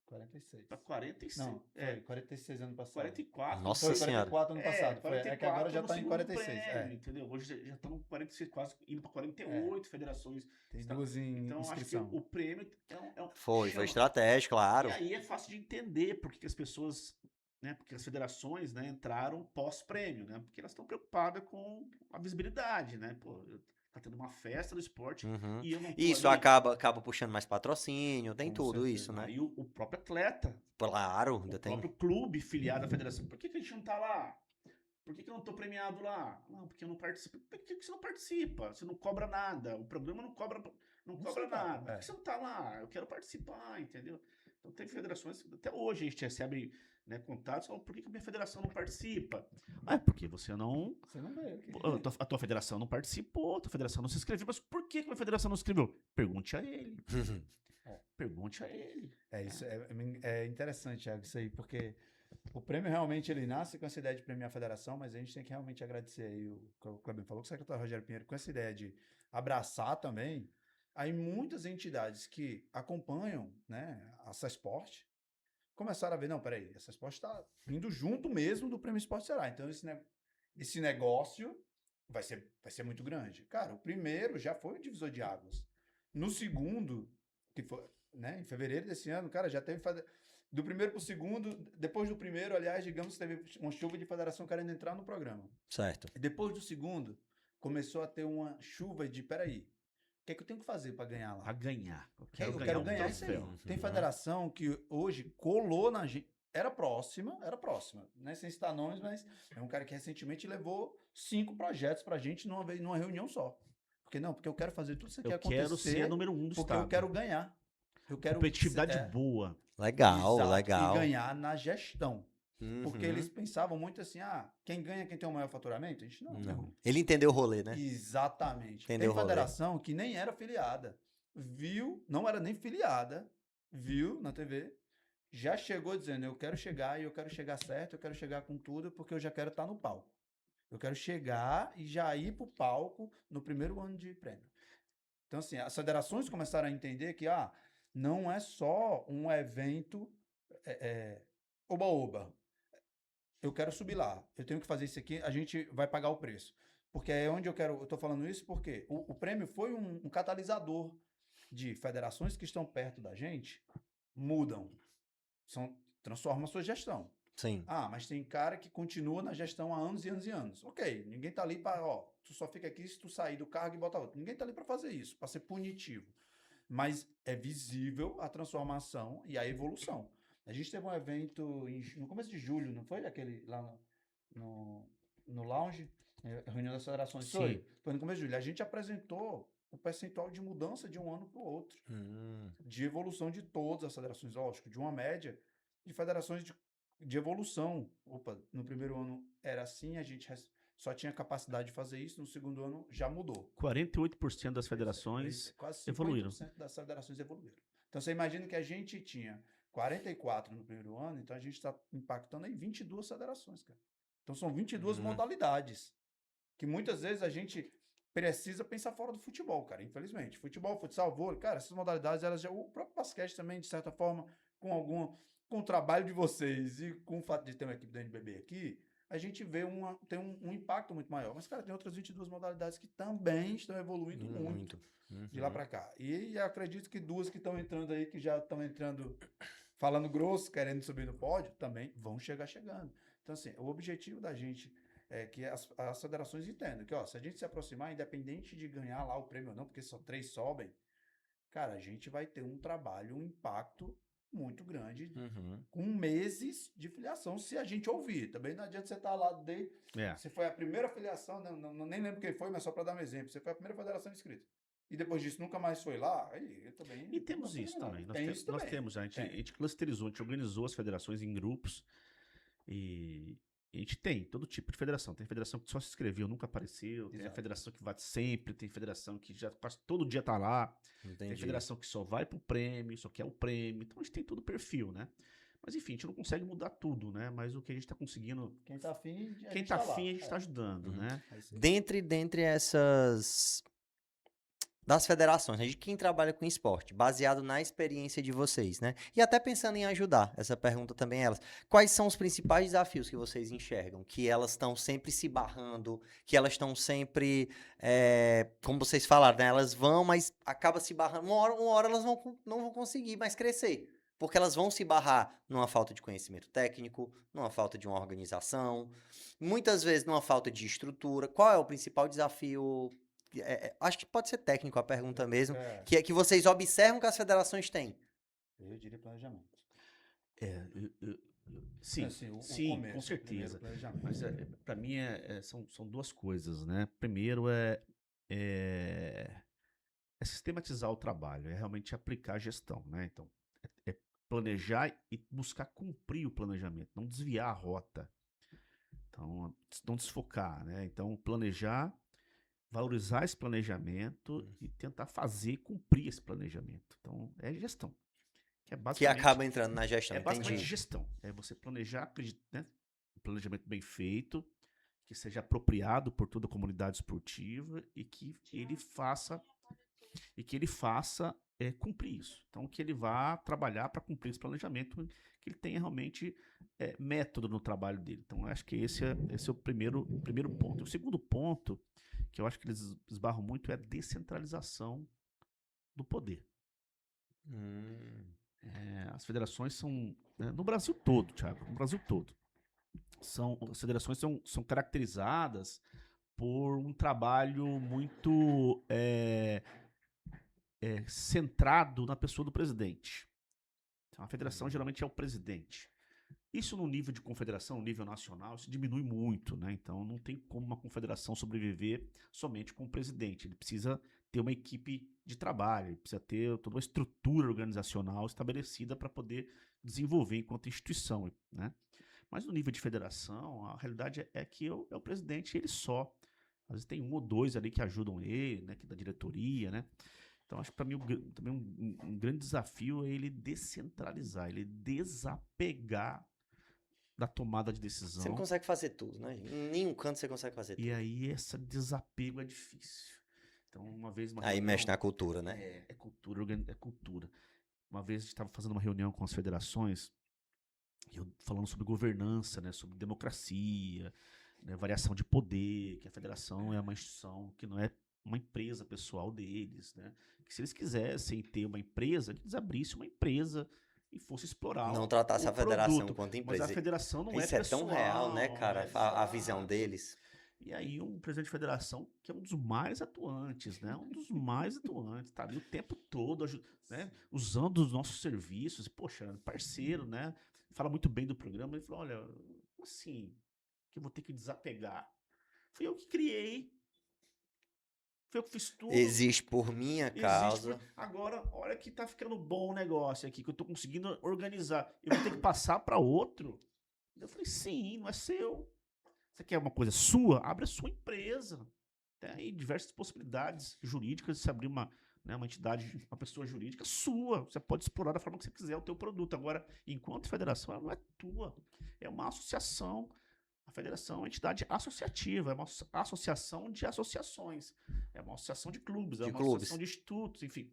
para 46. Para 46. Não, foi 46 ano passado. 44. Nossa Foi Senhora. 44 ano passado. É que agora já no tá em segundo 46. prêmio, entendeu? Hoje já estamos com 46, quase indo para 48 federações. Tem Tá? duas em Então, acho que inscrição. o prêmio Foi chama. estratégico, claro. E aí é fácil de entender porque que as pessoas, né, porque as federações, né, entraram pós-prêmio, né, porque elas estão preocupadas com a visibilidade, né, pô, tá tendo uma festa do esporte Uhum. e eu não tô Isso ali. acaba puxando mais patrocínio, tem Com tudo certeza. isso, né? Aí o próprio atleta, Claro, o ainda tem. próprio clube filiado à federação, por que que a gente não tá lá? Por que que eu não tô premiado lá? Não, porque eu não participo. Por que que você não participa? Você não cobra nada. O programa não cobra nada. Por que você não tá lá? Eu quero participar, entendeu? Então tem federações, até hoje a gente recebe, né, contatos, falam, por que que a minha federação não participa? Ah, é porque você não. Você não veio aqui. A tua federação não participou, a tua federação não se inscreveu. Mas por que que a minha federação não se inscreveu? Pergunte a ele. Pergunte a ele. Isso é interessante, Thiago, isso aí, porque o prêmio realmente ele nasce com essa ideia de premiar a federação, mas a gente tem que realmente agradecer aí o Cleber falou, que o secretário Rogério Pinheiro, com essa ideia de abraçar também, aí muitas entidades que acompanham, né, a Sesport começaram a ver, não, peraí, a Sesport está indo junto mesmo do Prêmio Esporte Ceará, então esse negócio vai ser muito grande. Cara, o primeiro já foi o divisor de águas. No segundo, que foi, né, em fevereiro desse ano, cara, já teve do primeiro para o segundo, depois do primeiro, aliás, digamos que teve uma chuva de federação querendo entrar no programa. Certo. E depois do segundo, começou a ter uma chuva de, peraí, o que é que eu tenho que fazer para ganhar lá? A ganhar. Eu Eu quero quero um ganhar isso aí. troféu. Tem federação que hoje colou na gente. Era próxima, né? Sem citar nomes, mas é um cara que recentemente levou 5 projetos pra gente numa reunião só. Porque eu quero fazer tudo isso aqui Eu acontecer. quero ser a número 1 do porque estado. eu quero ganhar. Eu quero competitividade boa. Legal, Exato, legal. E ganhar na gestão. Porque Uhum. eles pensavam muito assim, quem ganha quem tem o maior faturamento? A gente Não. Ele entendeu o rolê, né? Exatamente. Entendeu o Tem rolê. federação que nem era filiada. Viu, não era nem filiada, viu na TV, já chegou dizendo, eu quero chegar e eu quero chegar certo, eu quero chegar com tudo, porque eu já quero estar no palco. Eu quero chegar e já ir pro palco no primeiro ano de prêmio. Então, assim, as federações começaram a entender que, não é só um evento oba-oba. Eu quero subir lá, eu tenho que fazer isso aqui, a gente vai pagar o preço. Porque é onde eu tô falando isso porque o prêmio foi um catalisador de federações que estão perto da gente, mudam, transformam a sua gestão. Sim. Mas tem cara que continua na gestão há anos e anos e anos. Ok, ninguém tá ali para, tu só fica aqui se tu sair do cargo e botar outro. Ninguém tá ali para fazer isso, para ser punitivo. Mas é visível a transformação e a evolução. A gente teve um evento no começo de julho, não foi? Aquele lá no lounge, a reunião das federações. Sim. Foi no começo de julho. A gente apresentou o percentual de mudança de um ano para o outro. De evolução de todas as federações, lógico, de uma média de federações de evolução. No primeiro ano era assim, a gente só tinha capacidade de fazer isso, no segundo ano já mudou. 48% das federações quase 50% evoluíram. das federações evoluíram. Então você imagina que a gente tinha 44 no primeiro ano, então a gente está impactando aí 22 federações, cara. Então são 22 modalidades, que muitas vezes a gente precisa pensar fora do futebol, cara, infelizmente. Futebol, futsal, vôlei, cara, essas modalidades, o próprio basquete também, de certa forma, com o trabalho de vocês e com o fato de ter uma equipe da NBB aqui, a gente vê tem um impacto muito maior. Mas, cara, tem outras 22 modalidades que também estão evoluindo muito. De lá para cá. E acredito que 2 que estão entrando aí, que já estão entrando falando grosso, querendo subir no pódio, também vão chegando. Então, assim, o objetivo da gente é que as federações entendam que, se a gente se aproximar, independente de ganhar lá o prêmio ou não, porque só 3 sobem, cara, a gente vai ter um trabalho, um impacto muito grande, com meses de filiação, se a gente ouvir. Também não adianta você estar lá desde... Você foi a primeira filiação, nem lembro quem foi, mas só para dar um exemplo, você foi a primeira federação inscrita. E depois disso nunca mais foi lá, aí eu também... E temos isso também. Nós temos, a gente clusterizou, a gente organizou as federações em grupos e a gente tem todo tipo de federação. Tem federação que só se inscreveu, nunca apareceu, tem a federação que vai sempre, tem federação que já quase todo dia tá lá, tem federação que só vai pro prêmio, só quer o prêmio, então a gente tem todo o perfil, né? Mas enfim, a gente não consegue mudar tudo, né? Mas o que a gente tá conseguindo... Quem tá afim, a gente tá ajudando, né? Dentre essas das federações, né, de quem trabalha com esporte, baseado na experiência de vocês, né? E até pensando em ajudar, essa pergunta também é elas. Quais são os principais desafios que vocês enxergam? Que elas estão sempre se barrando, que elas estão sempre, como vocês falaram, né? Elas vão, mas acaba se barrando. Uma hora elas não vão conseguir mais crescer. Porque elas vão se barrar numa falta de conhecimento técnico, numa falta de uma organização, muitas vezes numa falta de estrutura. Qual é o principal desafio? Acho que pode ser técnico a pergunta mesmo, É, que vocês observam que as federações têm. eu diria planejamento. Sim, Assim, o sim, começo, com o primeiro certeza. planejamento. Mas para mim são duas coisas, né? Primeiro é sistematizar o trabalho, é realmente aplicar a gestão, né? Então, é planejar e buscar cumprir o planejamento, não desviar a rota. Então, não desfocar, né? Então, planejar, valorizar esse planejamento e tentar fazer cumprir esse planejamento. Então, é gestão. Que é Que basicamente, acaba entrando na gestão, é basicamente entendi. gestão. É você planejar, né? Um planejamento bem feito, que seja apropriado por toda a comunidade esportiva e que ele faça cumprir isso. Então, que ele vá trabalhar para cumprir esse planejamento, que ele tenha realmente método no trabalho dele. Então, eu acho que esse é o primeiro ponto. O segundo ponto, que eu acho que eles esbarram muito, é a descentralização do poder. As federações são, no Brasil todo, Thiago, no Brasil todo, as federações são caracterizadas por um trabalho muito centrado na pessoa do presidente. Então, a federação geralmente é o presidente. Isso no nível de confederação, no nível nacional, isso diminui muito, né? Então não tem como uma confederação sobreviver somente com o presidente. Ele precisa ter uma equipe de trabalho, ele precisa ter toda uma estrutura organizacional estabelecida para poder desenvolver enquanto instituição, né? Mas no nível de federação, a realidade é que é o presidente ele só. Às vezes tem um ou dois ali que ajudam ele, né? Que da diretoria, né? Então, acho que para mim também um grande desafio é ele descentralizar, ele desapegar da tomada de decisão. Você não consegue fazer tudo, né? Em nenhum canto você consegue fazer tudo. E aí, esse desapego é difícil. Então, uma vez... Aí mexe na cultura, né? É cultura, é cultura. Uma vez a gente estava fazendo uma reunião com as federações, falando sobre governança, né, sobre democracia, né, variação de poder, que a federação é uma instituição que não é uma empresa pessoal deles, né? Que se eles quisessem ter uma empresa, que eles abrissem uma empresa e fosse explorar Não tratasse a federação produto. enquanto Mas empresa. a federação não Isso é é tão real, né, cara? A visão exato. deles. E aí um presidente de federação que é um dos mais atuantes, né? Um dos mais atuantes, tá ali o tempo todo, né? Usando os nossos serviços, e, poxa, parceiro, né? Fala muito bem do programa. Ele falou, olha, como assim que eu vou ter que desapegar? Fui eu que criei. Foi eu que fiz tudo. Existe por minha causa. Agora, olha que tá ficando bom o negócio aqui, que eu tô conseguindo organizar. Eu vou ter que passar para outro? Eu falei, sim, não é seu. Você quer uma coisa sua? Abre a sua empresa. Tem aí diversas possibilidades jurídicas de se abrir uma entidade, uma pessoa jurídica sua. Você pode explorar da forma que você quiser o teu produto. Agora, enquanto federação, ela não é tua. É uma associação. A federação é uma entidade associativa, é uma associação de associações, é uma associação de clubes, é uma associação de institutos, enfim.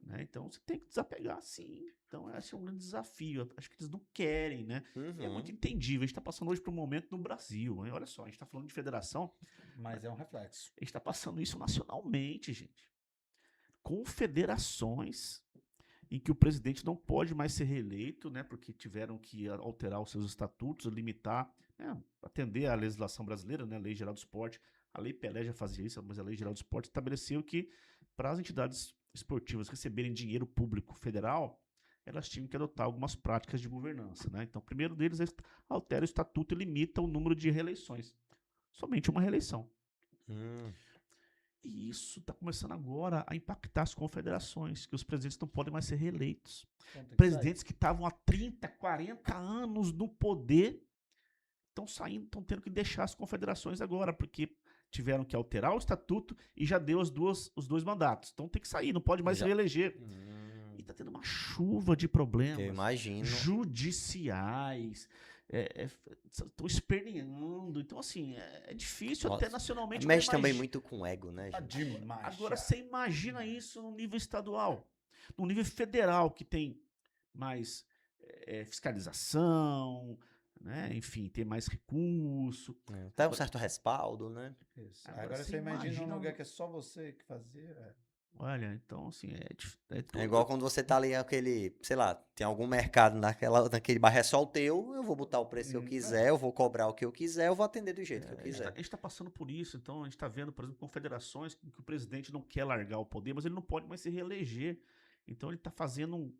Né? Então, você tem que desapegar, sim. Então, esse é um grande desafio. Acho que eles não querem, né? E é muito entendível. A gente está passando hoje por um momento no Brasil. Hein? Olha só, a gente está falando de federação. Mas é um reflexo. A gente está passando isso nacionalmente, gente. Com federações em que o presidente não pode mais ser reeleito, né? Porque tiveram que alterar os seus estatutos, limitar, né, atender à legislação brasileira, né? A Lei Geral do Esporte. A Lei Pelé já fazia isso, mas a Lei Geral do Esporte estabeleceu que para as entidades esportivas receberem dinheiro público federal, elas tinham que adotar algumas práticas de governança, né? Então, o primeiro deles é altera o estatuto e limita o número de reeleições. Somente uma reeleição. E isso está começando agora a impactar as confederações, que os presidentes não podem mais ser reeleitos. Presidentes que estavam há 30, 40 anos no poder estão saindo, estão tendo que deixar as confederações agora, porque tiveram que alterar o estatuto e já deu os dois mandatos. Então tem que sair, não pode mais se reeleger. E está tendo uma chuva de problemas Eu imagino. judiciais, estão esperneando. Então, assim, é difícil Nossa. até nacionalmente. Mexe também muito com o ego, né, Tá gente? demais. Agora, Thiago. você imagina isso no nível estadual. No nível federal, que tem mais fiscalização, né? Enfim, tem mais recurso. Tem um certo respaldo, né? Isso. Agora Agora você você imagina um imagina lugar que é só você que fazia. Olha, então, assim, É tudo. igual quando você tá ali aquele, sei lá, tem algum mercado naquele bairro é só o teu, eu vou botar o preço que eu quiser, eu vou cobrar o que eu quiser, eu vou atender do jeito que eu A quiser. gente está passando por isso, então a gente está vendo, por exemplo, confederações que o presidente não quer largar o poder, mas ele não pode mais se reeleger. Então ele está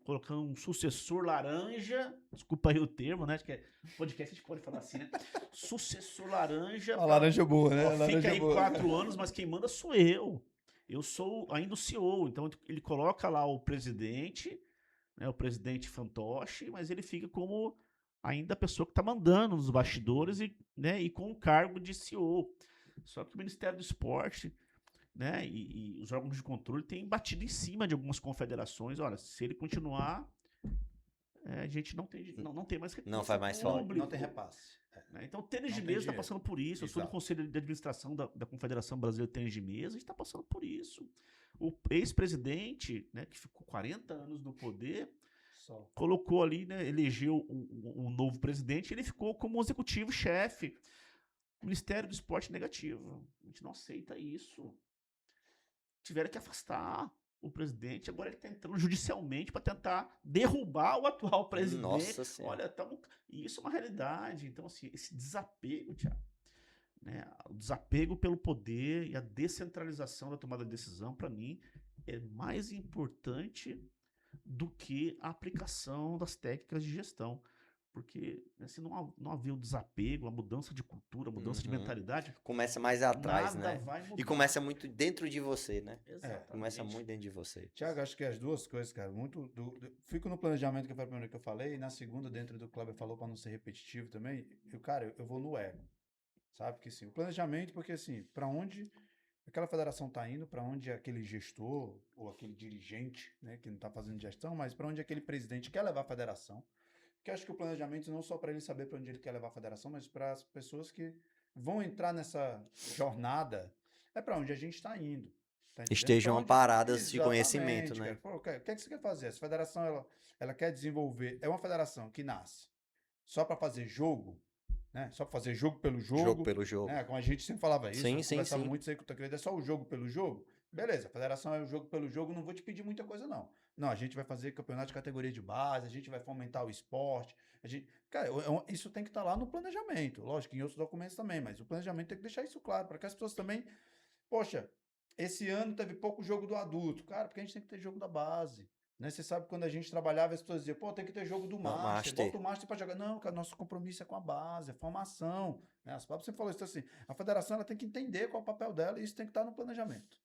colocando um sucessor laranja, desculpa aí o termo, né? Acho que podcast a gente pode falar assim, né? Sucessor laranja. A laranja boa, né? Ó, A laranja fica aí boa. 4 anos, mas quem manda sou eu. Eu sou ainda o CEO. Então ele coloca lá o presidente, né? O presidente fantoche, mas ele fica como ainda a pessoa que está mandando nos bastidores né, e com o cargo de CEO. Só que o Ministério do Esporte, né, e os órgãos de controle têm batido em cima de algumas confederações. Olha, se ele continuar, a gente não tem mais recurso Não faz mais falta. público. Não tem repasse. Né? Então, o tênis Não de tem mesa está dinheiro. passando por isso. Eu sou do Exato. conselho de administração da Confederação Brasileira de Tênis de Mesa, a gente está passando por isso. O ex-presidente, né, que ficou 40 anos no poder, Só. colocou ali, né, elegeu um novo presidente, e ele ficou como executivo-chefe. Ministério do Esporte negativo. A gente não aceita isso. Tiveram que afastar o presidente, agora ele está entrando judicialmente para tentar derrubar o atual presidente. Nossa Senhora. Olha, isso é uma realidade. Então, assim, esse desapego, Thiago, né, o desapego pelo poder e a descentralização da tomada de decisão, para mim, é mais importante do que a aplicação das técnicas de gestão. Porque né, se não haver o desapego, a mudança de cultura, a mudança de mentalidade, Começa mais atrás, nada né? vai mudar. E começa muito dentro de você, né? Exatamente. Começa muito dentro de você. Tiago, acho que as duas coisas, cara, fico no planejamento, que foi a primeira que eu falei, e na segunda, dentro do que o Kleber falou, para não ser repetitivo também, eu vou no ego, sabe? Porque assim, o planejamento, porque assim, para onde aquela federação está indo, para onde aquele gestor ou aquele dirigente, né, que não está fazendo gestão, mas para onde aquele presidente quer levar a federação. Porque acho que o planejamento não só para ele saber para onde ele quer levar a federação, mas para as pessoas que vão entrar nessa jornada, é para onde a gente está indo. Tá entendendo? Estejam Pra onde- amparadas de Exatamente, conhecimento, né? cara. Pô, o que é que você quer fazer? Essa federação, ela quer desenvolver. É uma federação que nasce só para fazer jogo, né? Só para fazer jogo pelo Jogo jogo. pelo jogo. Né? Como a gente sempre falava isso, Sim, eu sim, conversava sim. muito isso aí com o teu querido, é só o jogo pelo jogo. Beleza, a federação é o jogo pelo jogo, não vou te pedir muita coisa, não. Não, a gente vai fazer campeonato de categoria de base, a gente vai fomentar o esporte. Cara, isso tem que estar lá no planejamento. Lógico, em outros documentos também, mas o planejamento tem que deixar isso claro, para que as pessoas também. Poxa, esse ano teve pouco jogo do adulto. Cara, porque a gente tem que ter jogo da base. Né? Você sabe que quando a gente trabalhava, as pessoas diziam, pô, tem que ter jogo do Master, bota o Master para jogar. Não, cara, nosso compromisso é com a base, é formação. Né? As papas sempre falou isso assim, a federação ela tem que entender qual é o papel dela e isso tem que estar no planejamento.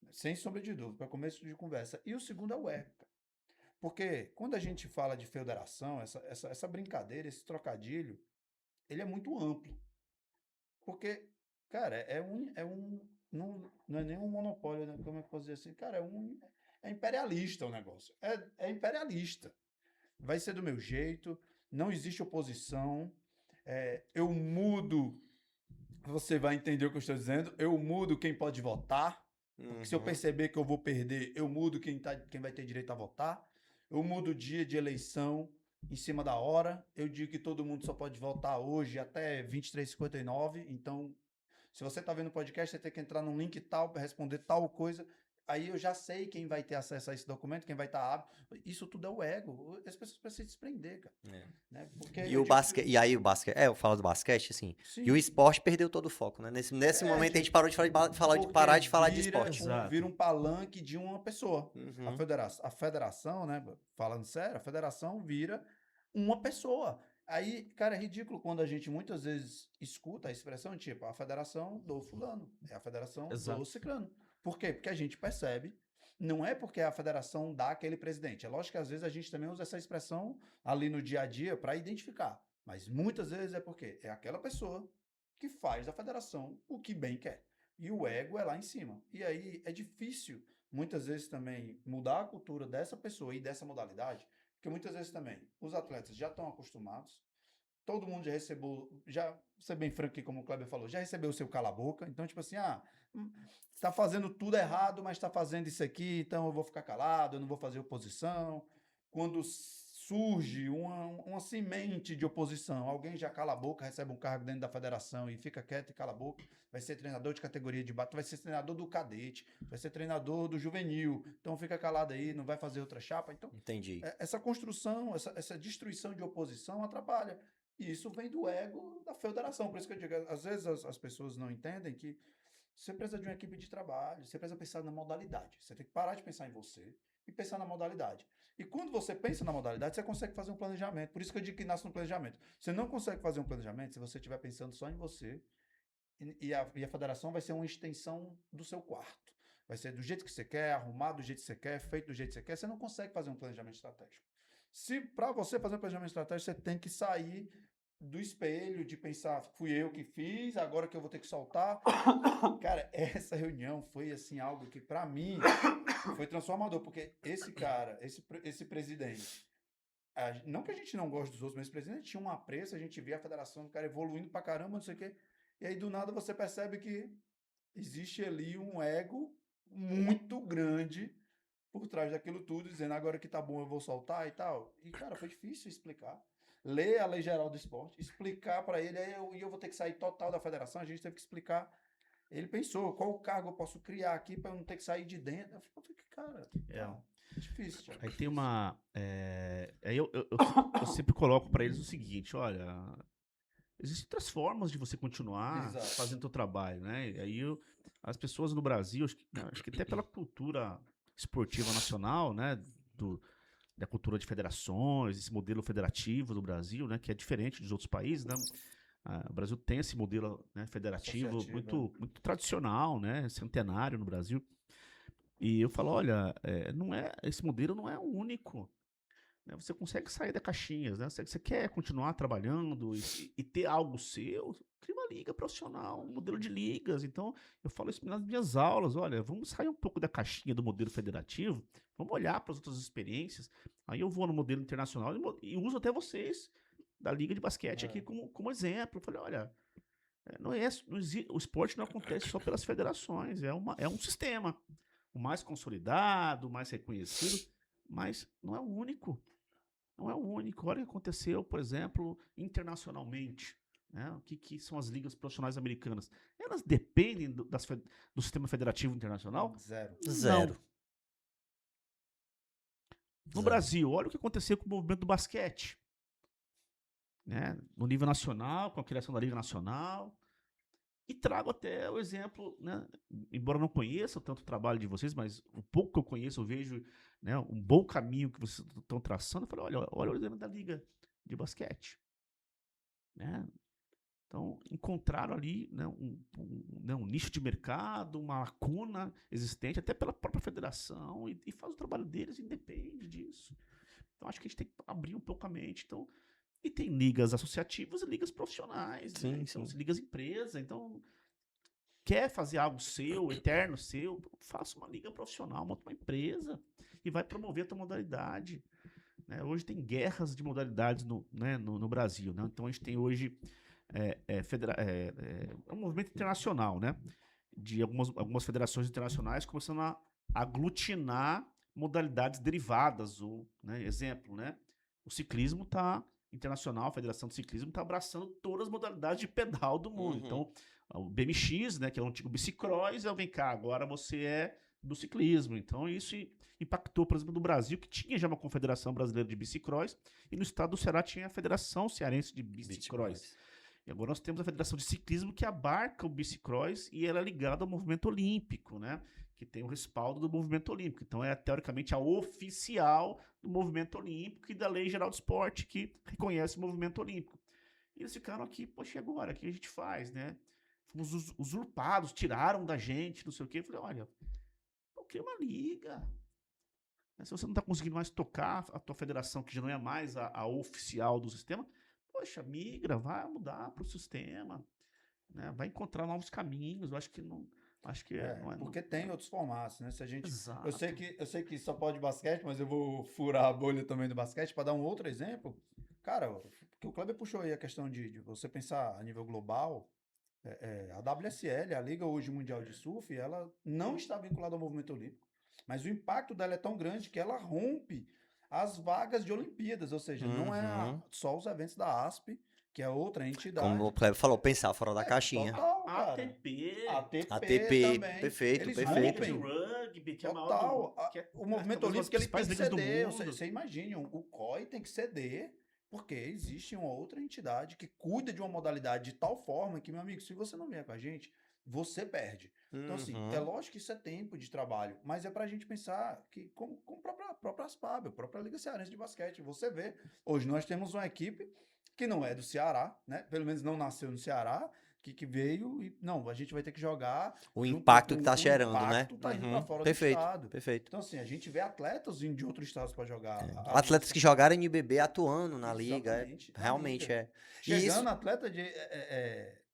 Sem sombra de dúvida, para começo de conversa. E o segundo é o ego. Porque quando a gente fala de federação, essa brincadeira, esse trocadilho, ele é muito amplo. Porque, cara, não é nem um monopólio, né? Como é que eu posso dizer assim? Cara, é imperialista o negócio. É imperialista. Vai ser do meu jeito, não existe oposição. Eu mudo, você vai entender o que eu estou dizendo, eu mudo quem pode votar. Porque se eu perceber que eu vou perder, eu mudo quem vai ter direito a votar. Eu mudo o dia de eleição em cima da hora. Eu digo que todo mundo só pode votar hoje até 23h59. Então, se você está vendo o podcast, você tem que entrar num link tal para responder tal coisa. Aí eu já sei quem vai ter acesso a esse documento, quem vai estar apto. Isso tudo é o ego. As pessoas precisam se desprender, cara. Né? Porque E o basquete, e aí o basquete, eu falo do basquete, assim, sim. E o esporte perdeu todo o foco, né? Nesse momento a gente parou de parar de falar de esporte. Vira um palanque de uma pessoa. Uhum. A federação, né? Falando sério, a federação vira uma pessoa. Aí, cara, é ridículo quando a gente muitas vezes escuta a expressão tipo, a federação do fulano, é a federação do ciclano. Por quê? Porque a gente percebe, não é porque é a federação dá aquele presidente. É lógico que às vezes a gente também usa essa expressão ali no dia a dia para identificar. Mas muitas vezes é porque é aquela pessoa que faz da federação o que bem quer. E o ego é lá em cima. E aí é difícil, muitas vezes também, mudar a cultura dessa pessoa e dessa modalidade, porque muitas vezes também os atletas já estão acostumados, todo mundo já recebeu, já, vou ser bem franco aqui, como o Kleber falou, já recebeu o seu cala-boca. Então, tipo assim, tá fazendo tudo errado, mas tá fazendo isso aqui, então eu vou ficar calado, eu não vou fazer oposição. Quando surge uma semente de oposição, alguém já cala a boca, recebe um cargo dentro da federação e fica quieto e cala a boca, vai ser treinador de categoria de base, vai ser treinador do cadete, vai ser treinador do juvenil, então fica calado aí, não vai fazer outra chapa. Então, Entendi. essa construção, essa destruição de oposição atrapalha. E isso vem do ego da federação. Por isso que eu digo, às vezes as pessoas não entendem que você precisa de uma equipe de trabalho, você precisa pensar na modalidade. Você tem que parar de pensar em você e pensar na modalidade. E quando você pensa na modalidade, você consegue fazer um planejamento. Por isso que eu digo que nasce no planejamento. Você não consegue fazer um planejamento se você estiver pensando só em você. E a federação vai ser uma extensão do seu quarto. Vai ser do jeito que você quer, arrumado do jeito que você quer, feito do jeito que você quer. Você não consegue fazer um planejamento estratégico. Se para você fazer um planejamento estratégico, você tem que sair do espelho, de pensar, fui eu que fiz, agora que eu vou ter que soltar. Cara, essa reunião foi assim algo que para mim foi transformador, porque esse cara, esse presidente, não que a gente não goste dos outros, mas esse presidente tinha um apreço, a gente via a federação do cara evoluindo pra caramba, não sei o quê. E aí do nada você percebe que existe ali um ego muito grande por trás daquilo tudo, dizendo agora que tá bom eu vou soltar e tal. E, cara, foi difícil explicar. Ler a Lei Geral do Esporte, explicar para ele, aí eu vou ter que sair total da federação, a gente teve que explicar. Ele pensou, qual cargo eu posso criar aqui para eu não ter que sair de dentro? Eu falei, cara, difícil. Thiago, Aí difícil. tem uma. Aí eu sempre coloco para eles o seguinte: olha, existem outras formas de você continuar Exato. fazendo o seu trabalho, né? E aí as pessoas no Brasil, acho que até pela cultura esportiva nacional, né? Da cultura de federações, esse modelo federativo do Brasil, né? Que é diferente dos outros países, né? O Brasil tem esse modelo, né, federativo Associativo, muito tradicional, né? Centenário no Brasil. E eu falo, olha, esse modelo não é o único. Né? Você consegue sair da caixinha, né? Você quer continuar trabalhando e ter algo seu, cria uma liga profissional, um modelo de ligas. Então, eu falo isso nas minhas aulas, olha, vamos sair um pouco da caixinha do modelo federativo, vamos olhar para as outras experiências. Aí eu vou no modelo internacional e uso até vocês da liga de basquete aqui como exemplo. Eu falei, olha, o esporte não acontece só pelas federações, é um sistema. O mais consolidado, o mais reconhecido, mas não é o único. Não é o único. Olha o que aconteceu, por exemplo, internacionalmente. Né? O que são as ligas profissionais americanas? Elas dependem do sistema federativo internacional? Zero. Zero. No Brasil, olha o que aconteceu com o movimento do basquete. Né? No nível nacional, com a criação da Liga Nacional. E trago até o exemplo, né? Embora eu não conheça tanto o trabalho de vocês, mas o pouco que eu conheço, eu vejo, né, um bom caminho que vocês estão traçando. Eu falei, olha o exemplo da Liga de Basquete. Né? Então, encontraram ali, né, um nicho de mercado, uma lacuna existente, até pela própria federação, e faz o trabalho deles, independe disso. Então, acho que a gente tem que abrir um pouco a mente. Então, e tem ligas associativas e ligas profissionais, Sim, né? Então, sim. ligas empresa. Então, quer fazer algo seu, eterno seu, faça uma liga profissional, monta uma empresa e vai promover a tua modalidade. Né? Hoje tem guerras de modalidades no Brasil. Né? Então, a gente tem hoje um movimento internacional, né? De algumas federações internacionais começando a aglutinar modalidades derivadas. Né? Exemplo, né? O ciclismo está internacional, a Federação de Ciclismo está abraçando todas as modalidades de pedal do mundo. Uhum. Então, o BMX, né, que é o antigo bicicross, vem cá, agora você é do ciclismo. Então, isso impactou, por exemplo, no Brasil, que tinha já uma Confederação Brasileira de Bicicross, e no estado do Ceará tinha a Federação Cearense de Bicicross. E agora nós temos a Federação de Ciclismo que abarca o bicicross e ela é ligada ao movimento olímpico, né? Que tem o respaldo do movimento olímpico. Então é teoricamente a oficial do movimento olímpico e da Lei Geral do Esporte que reconhece o movimento olímpico. E eles ficaram aqui, poxa, e agora? O que a gente faz, né? Fomos usurpados, tiraram da gente, não sei o quê. Eu falei, olha, eu queria uma liga. Se você não está conseguindo mais tocar a tua federação, que já não é mais a oficial do sistema, poxa, migra, vai mudar para o sistema, né? Vai encontrar novos caminhos. Eu acho que não. Acho que porque tem outros formatos, né? Se a gente, Exato. eu sei que só pode basquete, mas eu vou furar a bolha também do basquete para dar um outro exemplo. Cara, porque o Kleber puxou aí a questão de você pensar a nível global, a WSL, a Liga hoje Mundial de Surf, ela não está vinculada ao movimento olímpico, mas o impacto dela é tão grande que ela rompe as vagas de Olimpíadas, ou seja, não é Uhum. só os eventos da ASP, que é outra Como o entidade. Kleber falou, pensar fora da caixinha. Total, cara. ATP, ATP ATP, também. perfeito, Eles a Liga de perfeito. rompem. Rugby, que é a maior Total. que é, O movimento talvez uma das olímpico ele tem principais que ligas do ceder. mundo. Você imagine, o COI tem que ceder, porque existe uma outra entidade que cuida de uma modalidade de tal forma que, meu amigo, se você não vier com a gente, você perde. Então, assim, é Uhum. lógico que isso é tempo de trabalho, mas é pra gente pensar que, como a própria ASPAB, a própria Liga Cearense de Basquete, você vê, hoje nós temos uma equipe que não é do Ceará, né? Pelo menos não nasceu no Ceará, que veio e, não, a gente vai ter que jogar O junto impacto com que tá o gerando, né? impacto tá indo para Uhum. fora do Perfeito, estado. perfeito. Então, assim, a gente vê atletas vindo de outros estados para jogar a Liga Atletas que jogaram NBB atuando na liga, Exatamente, na realmente liga. é. E isso Chegando atleta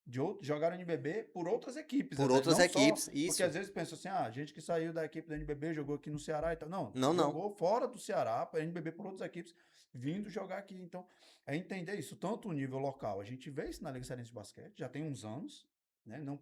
de outro, jogaram NBB por outras equipes, por até, outras não só, equipes, porque isso. às vezes pensa assim, gente que saiu da equipe da NBB jogou aqui no Ceará e tal. Não, Não, não. jogou fora do Ceará, para NBB por outras equipes, vindo jogar aqui. Então, é entender isso, tanto o nível local, a gente vê isso na Liga Cearense de Basquete, já tem uns anos, né? Não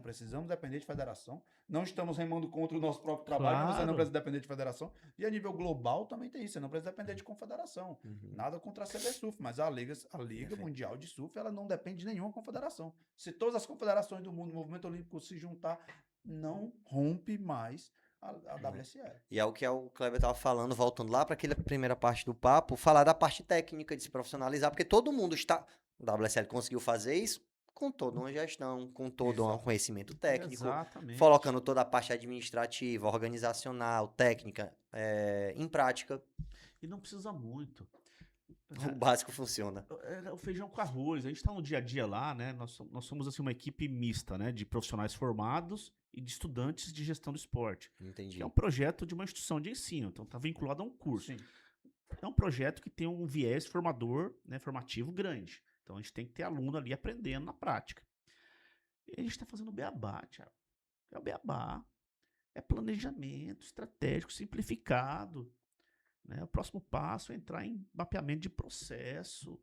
precisamos depender de federação. Não estamos remando contra o nosso próprio trabalho, mas você não Claro. precisa depender de federação. E a nível global também tem isso, você não precisa depender de confederação. Uhum. Nada contra a CBSUF, mas a Liga Perfeito. Mundial de Surf, ela não depende de nenhuma confederação. Se todas as confederações do mundo, o movimento olímpico se juntar, não rompe mais a WSL. E é o que o Kleber estava falando, voltando lá para aquela primeira parte do papo, falar da parte técnica de se profissionalizar, porque todo mundo está. O WSL conseguiu fazer isso com toda uma gestão, com todo um Exato. conhecimento técnico, Exatamente. colocando toda a parte administrativa, organizacional, técnica em prática. E não precisa muito. O básico funciona. É o feijão com arroz. A gente está no dia a dia lá, né? Nós somos assim, uma equipe mista, né? De profissionais formados e de estudantes de gestão do esporte. Que Entendi. é um projeto de uma instituição de ensino. Então está vinculado a um curso. Sim. É um projeto que tem um viés formador, né, formativo grande. Então a gente tem que ter aluno ali aprendendo na prática. E a gente está fazendo beabá, Thiago. É o beabá. É planejamento estratégico simplificado. Né? O próximo passo é entrar em mapeamento de processo,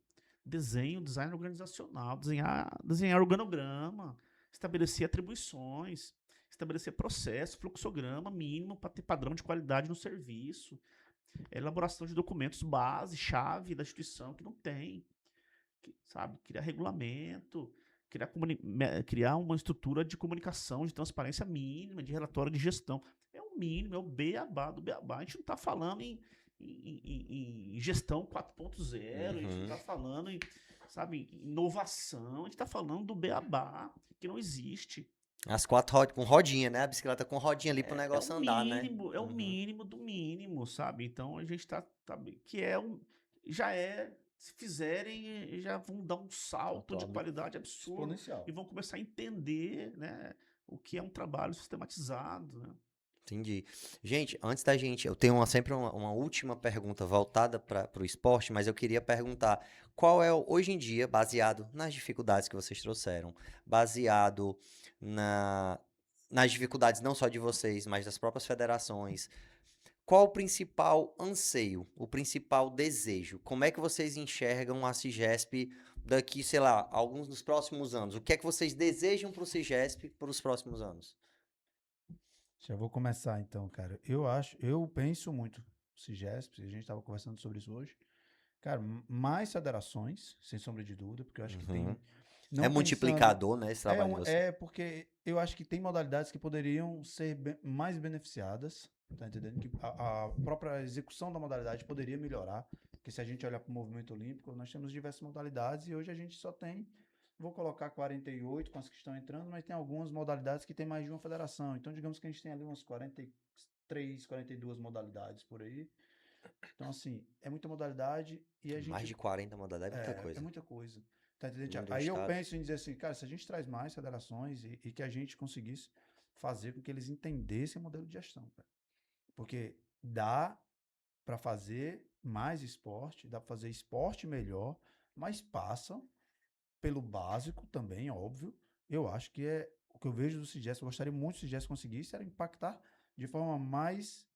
design organizacional, desenhar organograma, estabelecer atribuições, estabelecer processo, fluxograma mínimo para ter padrão de qualidade no serviço, elaboração de documentos base, chave da instituição que não tem, sabe? Criar regulamento, criar uma estrutura de comunicação, de transparência mínima, de relatório de gestão. É o mínimo, é o beabá do beabá. A gente não está falando em gestão 4.0, a gente não está falando em, sabe, inovação, a gente está falando do beabá, que não existe. As 4 rodas, com rodinha, né? A bicicleta com rodinha ali pro negócio andar, né? É o mínimo do mínimo, sabe? Então a gente que já é, se fizerem, já vão dar um salto de qualidade absurdo Exponencial. e vão começar a entender, né, o que é um trabalho sistematizado, né? Entendi. Gente, antes da gente, eu tenho sempre uma última pergunta voltada para o esporte, mas eu queria perguntar qual é, hoje em dia, baseado nas dificuldades que vocês trouxeram, baseado nas dificuldades não só de vocês, mas das próprias federações, qual o principal anseio, o principal desejo? Como é que vocês enxergam a CIGESP daqui, sei lá, alguns dos próximos anos? O que é que vocês desejam para o CIGESP para os próximos anos? Já vou começar então, cara. Eu penso muito, CIGESP, a gente estava conversando sobre isso hoje. Cara, mais federações, sem sombra de dúvida, porque eu acho que tem. Não É pensando- multiplicador, né, esse trabalho de vocês. É porque eu acho que tem modalidades que poderiam ser mais beneficiadas, tá entendendo? Que a própria execução da modalidade poderia melhorar, porque se a gente olhar para o movimento olímpico, nós temos diversas modalidades e hoje a gente só tem, vou colocar 48 com as que estão entrando, mas tem algumas modalidades que tem mais de uma federação. Então, digamos que a gente tem ali umas 43, 42 modalidades por aí. Então, assim, é muita modalidade e a Mais gente de 40 modalidades é muita coisa. é muita coisa. Tá entendendo? Número do Aí eu estado. penso em dizer assim, cara, se a gente traz mais federações e que a gente conseguisse fazer com que eles entendessem o modelo de gestão, cara. Porque dá para fazer mais esporte, dá para fazer esporte melhor, mas passam pelo básico também, óbvio. Eu acho que é o que eu vejo do CIGES, eu gostaria muito que o CIGES conseguisse era impactar de forma mais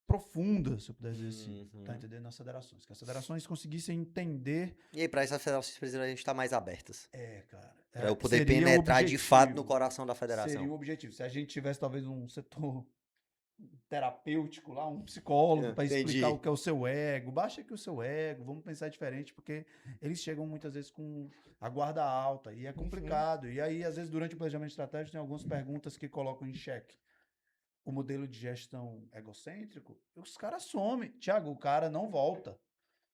profunda, se eu puder dizer assim, Uhum. tá entendendo? Nas federações. Que as federações conseguissem entender, E aí, pra essas federações brasileiras, a gente tá mais abertas. cara, Pra eu poder seria o penetrar de fato no objetivo. coração da Seria federação. o objetivo. Se a gente tivesse talvez um setor terapêutico lá, um psicólogo para explicar o Entendi. que é o seu ego, baixa aqui o seu ego, vamos pensar diferente, porque eles chegam muitas vezes com a guarda alta e é complicado. E aí, às vezes, durante o planejamento estratégico, tem algumas perguntas que colocam em xeque o modelo de gestão egocêntrico, e os caras somem. Tiago, o cara não volta.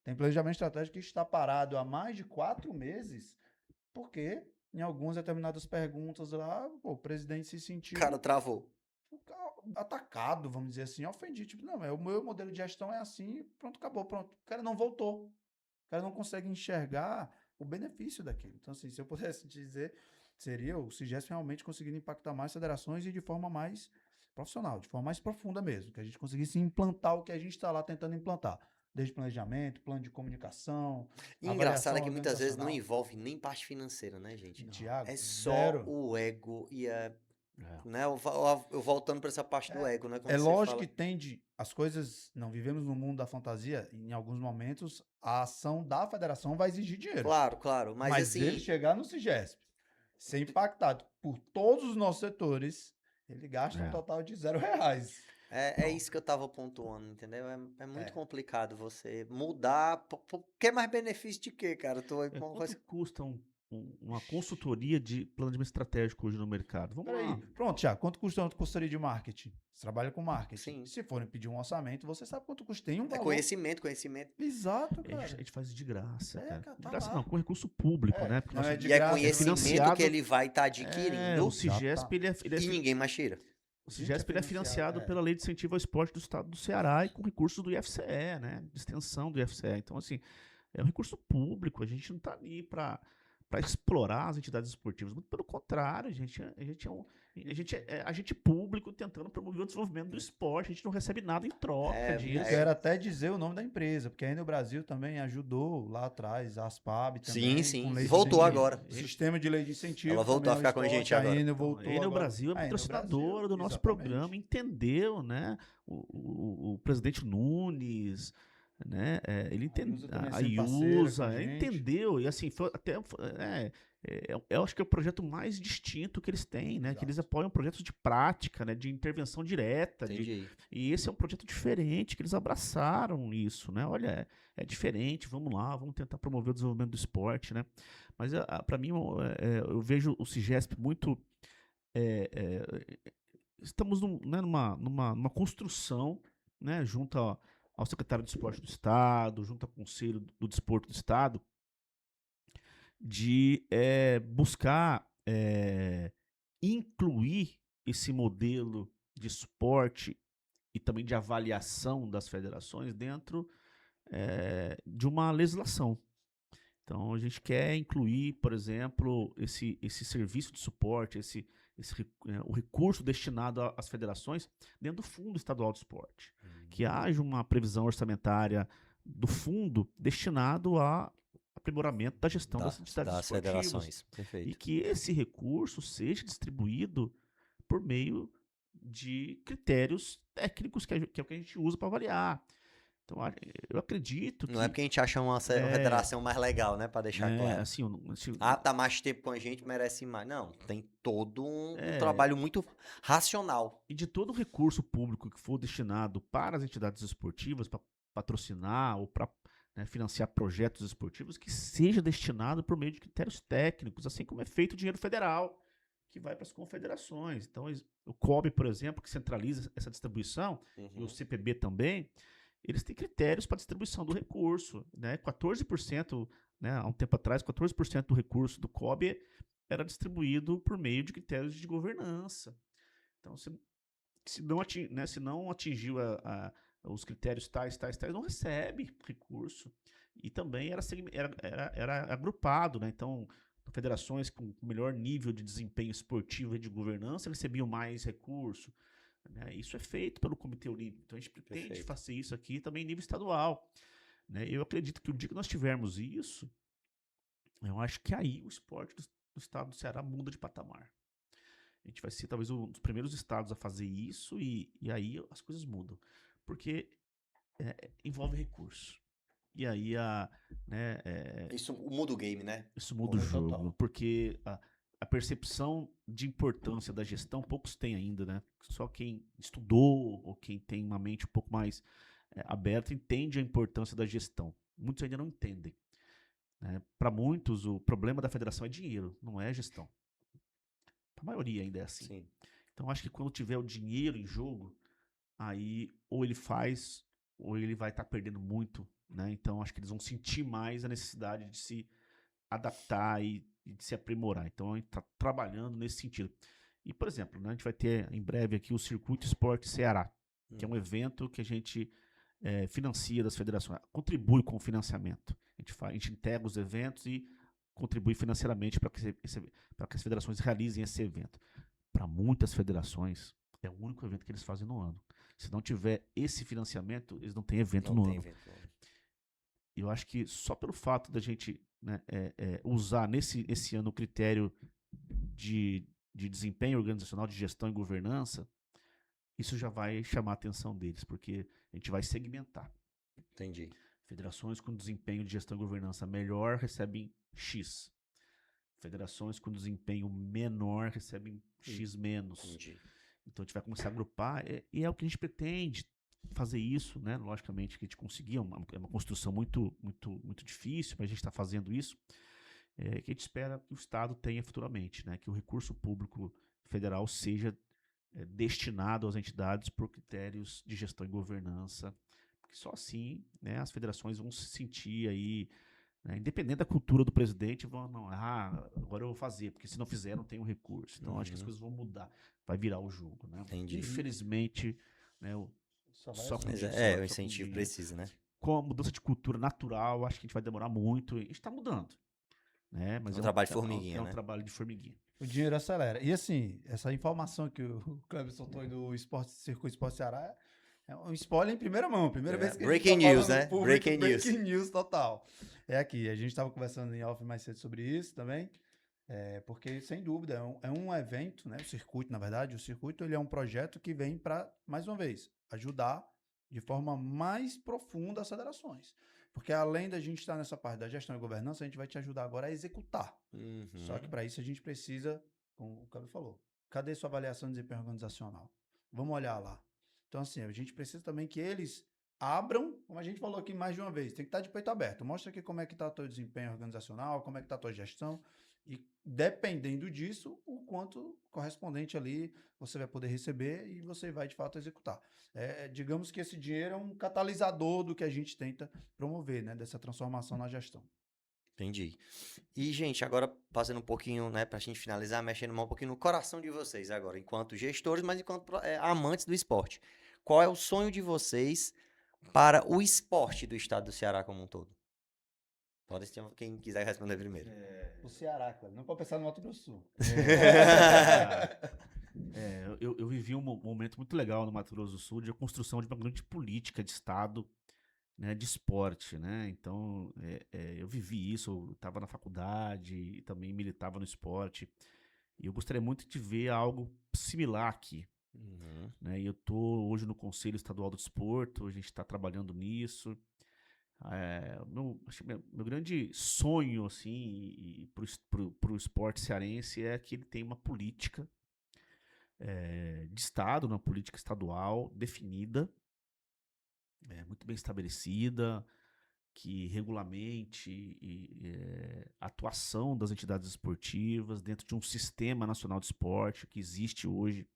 Tem planejamento estratégico que está parado há mais de 4 meses, porque em algumas determinadas perguntas lá, pô, o presidente se O sentiu cara travou. atacado, vamos dizer assim, ofendido. Tipo, não, o meu modelo de gestão é assim, pronto, acabou, pronto. O cara não voltou. O cara não consegue enxergar o benefício daquilo. Então, assim, se eu pudesse dizer, seria o CIGESP realmente conseguindo impactar mais federações e de forma mais profissional, de forma mais profunda mesmo, que a gente conseguisse implantar o que a gente está lá tentando implantar. Desde planejamento, plano de comunicação, E engraçado avaliação é que muitas vezes não organizacional. envolve nem parte financeira, né, gente? Tiago, É só zero. o ego e É. né, eu voltando pra essa parte do ego, né, É quando você lógico fala. que tende, as coisas, não vivemos no mundo da fantasia, em alguns momentos a ação da federação vai exigir dinheiro. Claro, claro, mas Mas ele assim, chegar no CIGESP, ser impactado por todos os nossos setores, ele gasta um É. total de R$ 0. é isso que eu tava pontuando, entendeu? É muito É. complicado você mudar. Quer mais benefício de quê, cara? Tô aí com uma Quanto coisa. custa uma consultoria de planejamento estratégico hoje no mercado? Vamos Peraí, lá. pronto, Tiago, quanto custa uma consultoria de marketing? Você trabalha com marketing. Sim. Se forem pedir um orçamento, você sabe quanto custa. Tem um É valor. conhecimento, conhecimento. Exato, A gente, cara. a gente faz de graça, cara. Cara, De tá graça lá. não, com recurso público, né? Porque Não é de E é graça. é conhecimento que financiado. ele vai estar O adquirindo CIGESP, e ninguém mais tira. o CIGESP ele é financiado financiado, pela Lei de Incentivo ao Esporte do Estado do Ceará e com recursos do IFCE, né? De extensão do IFCE. Então, assim, é um recurso público. A gente não está ali para explorar as entidades esportivas. Muito pelo contrário, a gente é um agente público tentando promover o desenvolvimento do esporte. A gente não recebe nada em troca É, Eu disso. quero até dizer o nome da empresa, porque aí no Brasil também ajudou lá atrás, a Aspab também, Sim. com E lei de voltou incentivo. agora. O sistema de lei de incentivo. Ela voltou também a ao ficar com a esporte, gente agora. A Enel Então, voltou a Enel agora. Brasil é A Enel patrocinadora Brasil, do nosso exatamente. programa, entendeu, né? O presidente Nunes, né? Ele Iusa também é a sempre parceira com a Iusa, gente. entendeu? E assim, eu acho que é o projeto mais distinto que eles têm, né? Que eles Exato. apoiam projetos de prática, né? De intervenção direta. Entendi. E esse é um projeto diferente, que eles abraçaram isso, né? Olha, é diferente, vamos lá, vamos tentar promover o desenvolvimento do esporte, né? Mas para mim, eu vejo o CIGESP muito. Estamos numa construção, né, junto ao secretário de Esporte do Estado, junto ao Conselho do Desporto do Estado, de buscar incluir esse modelo de esporte e também de avaliação das federações dentro de uma legislação. Então, a gente quer incluir, por exemplo, esse serviço de suporte, o recurso destinado às federações dentro do Fundo Estadual de Esporte. Que haja uma previsão orçamentária do fundo destinado a aprimoramento da gestão das entidades Das esportivas. federações. E Perfeito. que esse recurso seja distribuído por meio de critérios técnicos, que é o que a gente usa para avaliar. Então, eu acredito que... Não é porque a gente acha uma federação mais legal, né? Pra deixar claro. assim, Tá mais tempo com a gente, merece mais. Não, tem todo um É. trabalho muito racional. E de todo o recurso público que for destinado para as entidades esportivas, para patrocinar ou para financiar projetos esportivos, que seja destinado por meio de critérios técnicos, assim como é feito o dinheiro federal, que vai para as confederações. Então, o COB, por exemplo, que centraliza essa distribuição, e o CPB também, eles têm critérios para distribuição do recurso. 14%, há um tempo atrás, 14% do recurso do COB era distribuído por meio de critérios de governança. Então, se não atingiu os critérios tais, não recebe recurso. E também era agrupado. Então, federações com melhor nível de desempenho esportivo e de governança recebiam mais recurso. Isso é feito pelo Comitê Olímpico. Então, a gente pretende fazer isso aqui também em nível estadual. Eu acredito que o dia que nós tivermos isso, eu acho que aí o esporte do estado do Ceará muda de patamar. A gente vai ser talvez um dos primeiros estados a fazer isso e aí as coisas mudam. Porque envolve recurso. E aí né, Isso muda o game, né? isso muda o Muda jogo, total. porque a percepção de importância da gestão poucos têm ainda, né? Só quem estudou ou quem tem uma mente um pouco mais aberta entende a importância da gestão. Muitos ainda não entendem, né? Para muitos, o problema da federação é dinheiro, não é gestão. A maioria ainda é assim. Sim. Então, acho que quando tiver o dinheiro em jogo, aí ou ele faz ou ele vai estar perdendo muito, né? Então, acho que eles vão sentir mais a necessidade de se adaptar e de se aprimorar. Então, a gente está trabalhando nesse sentido. E, por exemplo, né, a gente vai ter em breve aqui o Circuito Esporte Ceará, que é um evento que a gente financia das federações, contribui com o financiamento. A gente integra os eventos e contribui financeiramente para que as federações realizem esse evento. Para muitas federações, é o único evento que eles fazem no ano. Se não tiver esse financiamento, eles não têm evento Não no tem ano. evento. Eu acho que só pelo fato da gente, né, usar esse ano o critério de desempenho organizacional, de gestão e governança, isso já vai chamar a atenção deles, porque a gente vai segmentar. Entendi. Federações com desempenho de gestão e governança melhor recebem X. Federações com desempenho menor recebem X menos. Entendi. Então a gente vai começar a agrupar, e é o que a gente pretende fazer isso, né? Logicamente que a gente conseguir, é uma construção muito, muito, muito difícil, mas a gente está fazendo isso, que a gente espera que o Estado tenha futuramente, né? Que o recurso público federal seja destinado às entidades por critérios de gestão e governança, porque só assim, né, as federações vão se sentir aí, né, independente da cultura do presidente, vão, não, agora eu vou fazer, porque se não fizer, não tem um recurso. Então, acho que as coisas vão mudar, vai virar o jogo, né? Entendi. Infelizmente, né, Só vai só com Mas dinheiro, o só com incentivo dinheiro. precisa, né? Com a mudança de cultura natural, acho que a gente vai demorar muito, e a gente está mudando, né? Mas É um trabalho de formiguinha, é um né? trabalho de formiguinha. O dinheiro acelera. E assim, essa informação que o Cleber soltou aí do Circuito Esporte Ceará é um spoiler em primeira mão. Primeira vez que a gente Breaking tá news, falando né? público, Breaking news. breaking news total. É aqui, a gente estava conversando em off mais cedo sobre isso também, porque sem dúvida é um evento, né? O circuito, na verdade, o circuito ele é um projeto que vem para, mais uma vez, ajudar de forma mais profunda as federações. Porque além da gente estar nessa parte da gestão e governança, a gente vai te ajudar agora a executar. Só que para isso a gente precisa, como o Cabo falou, cadê sua avaliação de desempenho organizacional? Vamos olhar lá. Então, assim, a gente precisa também que eles abram, como a gente falou aqui mais de uma vez, tem que estar de peito aberto. Mostra aqui como é que está o teu desempenho organizacional, como é que está a tua gestão, e dependendo disso, o quanto correspondente ali você vai poder receber e você vai, de fato, executar. Digamos que esse dinheiro é um catalisador do que a gente tenta promover, né, dessa transformação na gestão. Entendi. E, gente, agora passando um pouquinho, né, pra gente finalizar, mexendo um pouquinho no coração de vocês agora, enquanto gestores, mas enquanto amantes do esporte. Qual é o sonho de vocês para o esporte do estado do Ceará como um todo? Pode ser quem quiser responder primeiro. O Ceará, cara. Não pode pensar no Mato Grosso do Sul. Eu vivi um momento muito legal no Mato Grosso do Sul de construção de uma grande política de Estado, né, de esporte, né? Então, eu vivi isso, eu estava na faculdade e também militava no esporte. E eu gostaria muito de ver algo similar aqui, Uhum. né? E eu estou hoje no Conselho Estadual do Desporto, a gente está trabalhando nisso. Acho que meu grande sonho, assim, para o esporte cearense é que ele tenha uma política de Estado, uma política estadual definida, muito bem estabelecida, que regulamente a atuação das entidades esportivas dentro de um sistema nacional de esporte que existe hoje,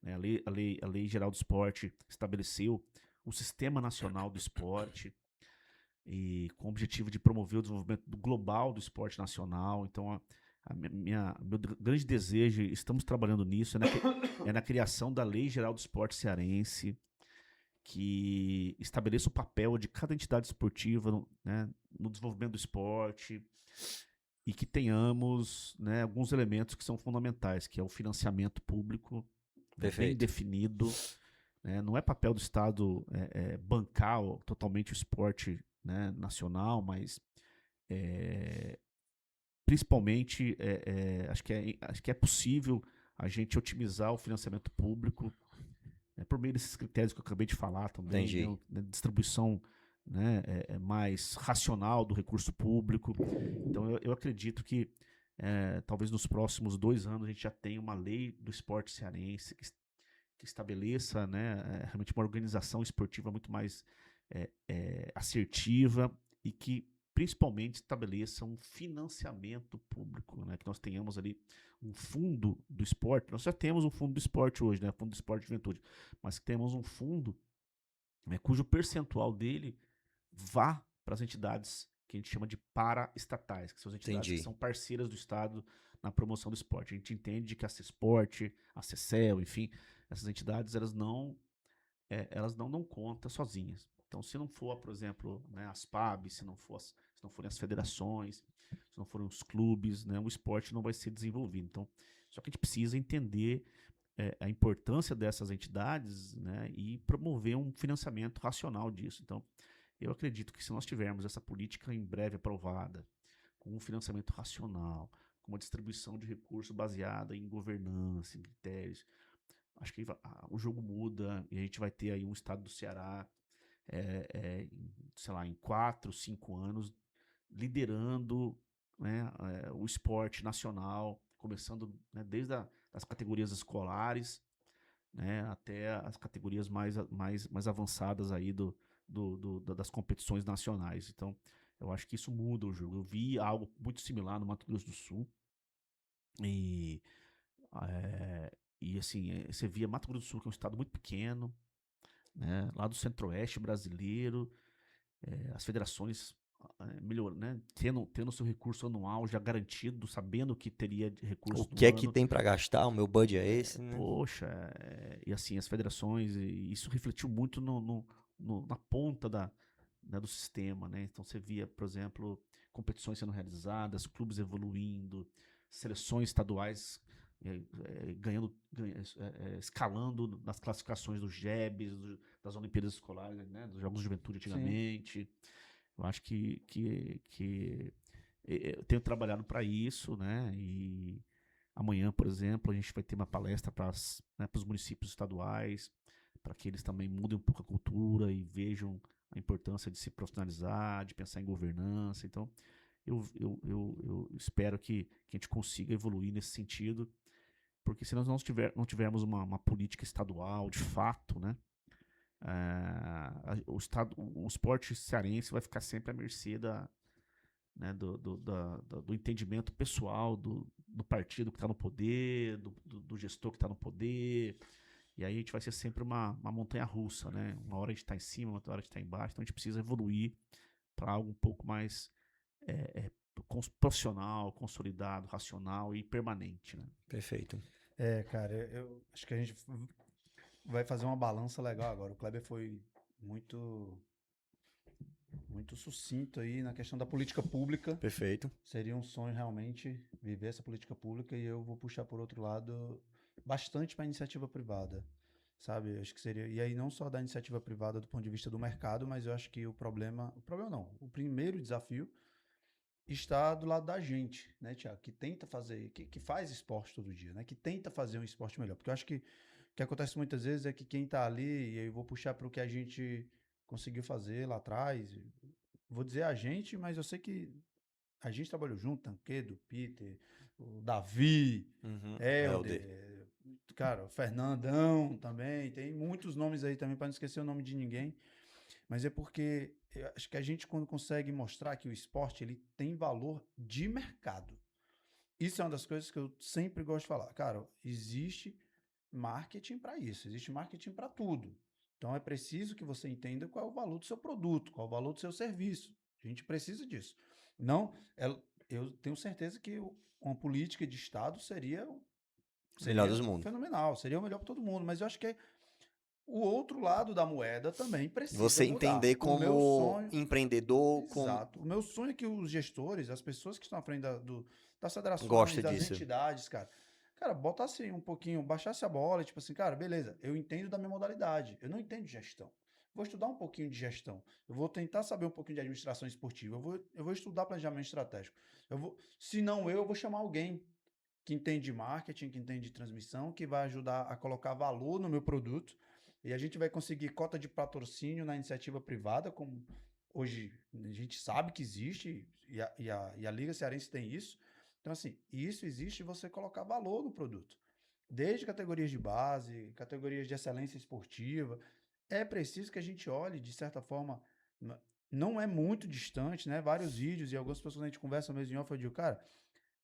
né? A Lei Geral do Esporte estabeleceu o Sistema Nacional do Esporte e com o objetivo de promover o desenvolvimento global do esporte nacional. Então, meu grande desejo, estamos trabalhando nisso, é na criação da Lei Geral do Esporte Cearense, que estabeleça o papel de cada entidade esportiva no desenvolvimento do esporte e que tenhamos, né, alguns elementos que são fundamentais, que é o financiamento público, bem definido. Né, não é papel do Estado bancar totalmente o esporte, né, nacional, mas principalmente acho que é possível a gente otimizar o financiamento público por meio desses critérios que eu acabei de falar também, Entendi. né, distribuição, né, mais racional do recurso público. Então, eu acredito que talvez nos próximos 2 anos a gente já tenha uma lei do esporte cearense que estabeleça, né, realmente uma organização esportiva muito mais assertiva e que principalmente estabeleça um financiamento público, né, que nós tenhamos ali um fundo do esporte. Nós já temos um fundo do esporte hoje, né, fundo do esporte de juventude, mas que temos um fundo, né, cujo percentual dele vá para as entidades que a gente chama de paraestatais, que são as entidades que Entendi. são parceiras do Estado na promoção do esporte. A gente entende que a CESPORT, a CECEL, enfim, essas entidades elas não dão conta sozinhas. Então, se não for, por exemplo, né, as PAB, se não forem as federações, se não forem os clubes, né, o esporte não vai ser desenvolvido. Então, só que a gente precisa entender a importância dessas entidades, né, e promover um financiamento racional disso. Então, eu acredito que se nós tivermos essa política em breve aprovada, com um financiamento racional, com uma distribuição de recursos baseada em governança, em critérios, acho que o jogo muda e a gente vai ter aí um estado do Ceará, sei lá, em 4, 5 anos, liderando, né, o esporte nacional, começando, né, desde as categorias escolares, né, até as categorias mais avançadas aí das competições nacionais. Então, eu acho que isso muda o jogo. Eu vi algo muito similar no Mato Grosso do Sul e, é, assim, você via Mato Grosso do Sul, que é um estado muito pequeno, né, lá do centro-oeste brasileiro, as federações né, tendo seu recurso anual já garantido, sabendo que teria O recurso no que é que ano. tem pra gastar? O meu budget é esse, né? Poxa, e assim, as federações, e isso refletiu muito na ponta né, do sistema, né? Então você via, por exemplo, competições sendo realizadas, clubes evoluindo, seleções estaduais escalando nas classificações dos JEBs, das Olimpíadas Escolares, né, dos Jogos de Juventude Sim. antigamente. Eu acho que eu tenho trabalhado para isso, né? E amanhã, por exemplo, a gente vai ter uma palestra para os municípios estaduais, para que eles também mudem um pouco a cultura e vejam a importância de se profissionalizar, de pensar em governança. Então, eu espero que a gente consiga evoluir nesse sentido, porque se nós não tivermos uma política estadual, de fato, né, o esporte cearense vai ficar sempre à mercê né, do entendimento pessoal do partido que está no poder, do gestor que está no poder. E aí a gente vai ser sempre uma montanha russa, né? Uma hora a gente está em cima, outra hora a gente está embaixo. Então a gente precisa evoluir para algo um pouco mais profissional, consolidado, racional e permanente, né? Perfeito. Cara, eu acho que a gente vai fazer uma balança legal agora. O Kleber foi muito, muito sucinto aí na questão da política pública. Perfeito. Seria um sonho realmente viver essa política pública e eu vou puxar por outro lado bastante para a iniciativa privada, sabe? Eu acho que seria, e aí não só da iniciativa privada do ponto de vista do mercado, mas eu acho que o problema não, o primeiro desafio está do lado da gente, né, Tiago, que tenta fazer, que faz esporte todo dia, né, que tenta fazer um esporte melhor, porque eu acho que o que acontece muitas vezes é que quem está ali, e aí eu vou puxar para o que a gente conseguiu fazer lá atrás, vou dizer a gente, mas eu sei que a gente trabalhou junto, Tanquedo, Peter, o Davi, Uhum. Helder, cara, o Fernandão também, tem muitos nomes aí também, para não esquecer o nome de ninguém, mas é porque eu acho que a gente quando consegue mostrar que o esporte ele tem valor de mercado. Isso é uma das coisas que eu sempre gosto de falar. Cara, existe marketing para isso, existe marketing para tudo. Então é preciso que você entenda qual é o valor do seu produto, qual é o valor do seu serviço. A gente precisa disso. Não, eu tenho certeza que uma política de Estado Melhor seria dos mundos. fenomenal, seria o melhor para todo mundo, mas eu acho que o outro lado da moeda também precisa Você mudar. entender O meu como sonho, empreendedor, como exato. O meu sonho é que os gestores, as pessoas que estão à frente das federações, gosta das disso. entidades, cara, botasse um pouquinho, baixasse a bola, tipo assim, cara, beleza, eu entendo da minha modalidade, eu não entendo de gestão. Vou estudar um pouquinho de gestão. Eu vou tentar saber um pouquinho de administração esportiva. Eu vou estudar planejamento estratégico. Se não eu vou chamar alguém que entende de marketing, que entende de transmissão, que vai ajudar a colocar valor no meu produto E a gente vai conseguir cota de patrocínio na iniciativa privada, como hoje a gente sabe que existe, e a Liga Cearense tem isso. Então, assim, isso existe você colocar valor no produto. Desde categorias de base, categorias de excelência esportiva. É preciso que a gente olhe, de certa forma, não é muito distante, né? Vários vídeos e algumas pessoas a gente conversa mesmo em off, eu digo, cara,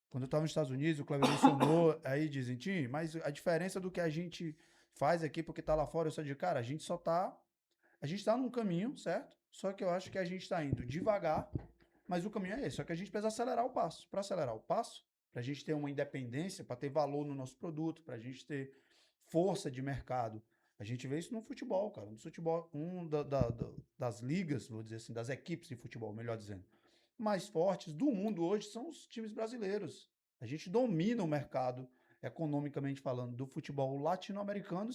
quando eu estava nos Estados Unidos, o Cleber mencionou, aí dizem, Tim, mas a diferença do que a gente faz aqui, porque tá lá fora, eu só digo, cara, a gente tá num caminho, certo? Só que eu acho que a gente está indo devagar, mas o caminho é esse. Só que a gente precisa acelerar o passo. Para acelerar o passo, para a gente ter uma independência, para ter valor no nosso produto, para a gente ter força de mercado. A gente vê isso no futebol, cara. No futebol, das ligas, vou dizer assim, das equipes de futebol, melhor dizendo, mais fortes do mundo hoje são os times brasileiros. A gente domina o mercado, economicamente falando, do futebol latino-americano,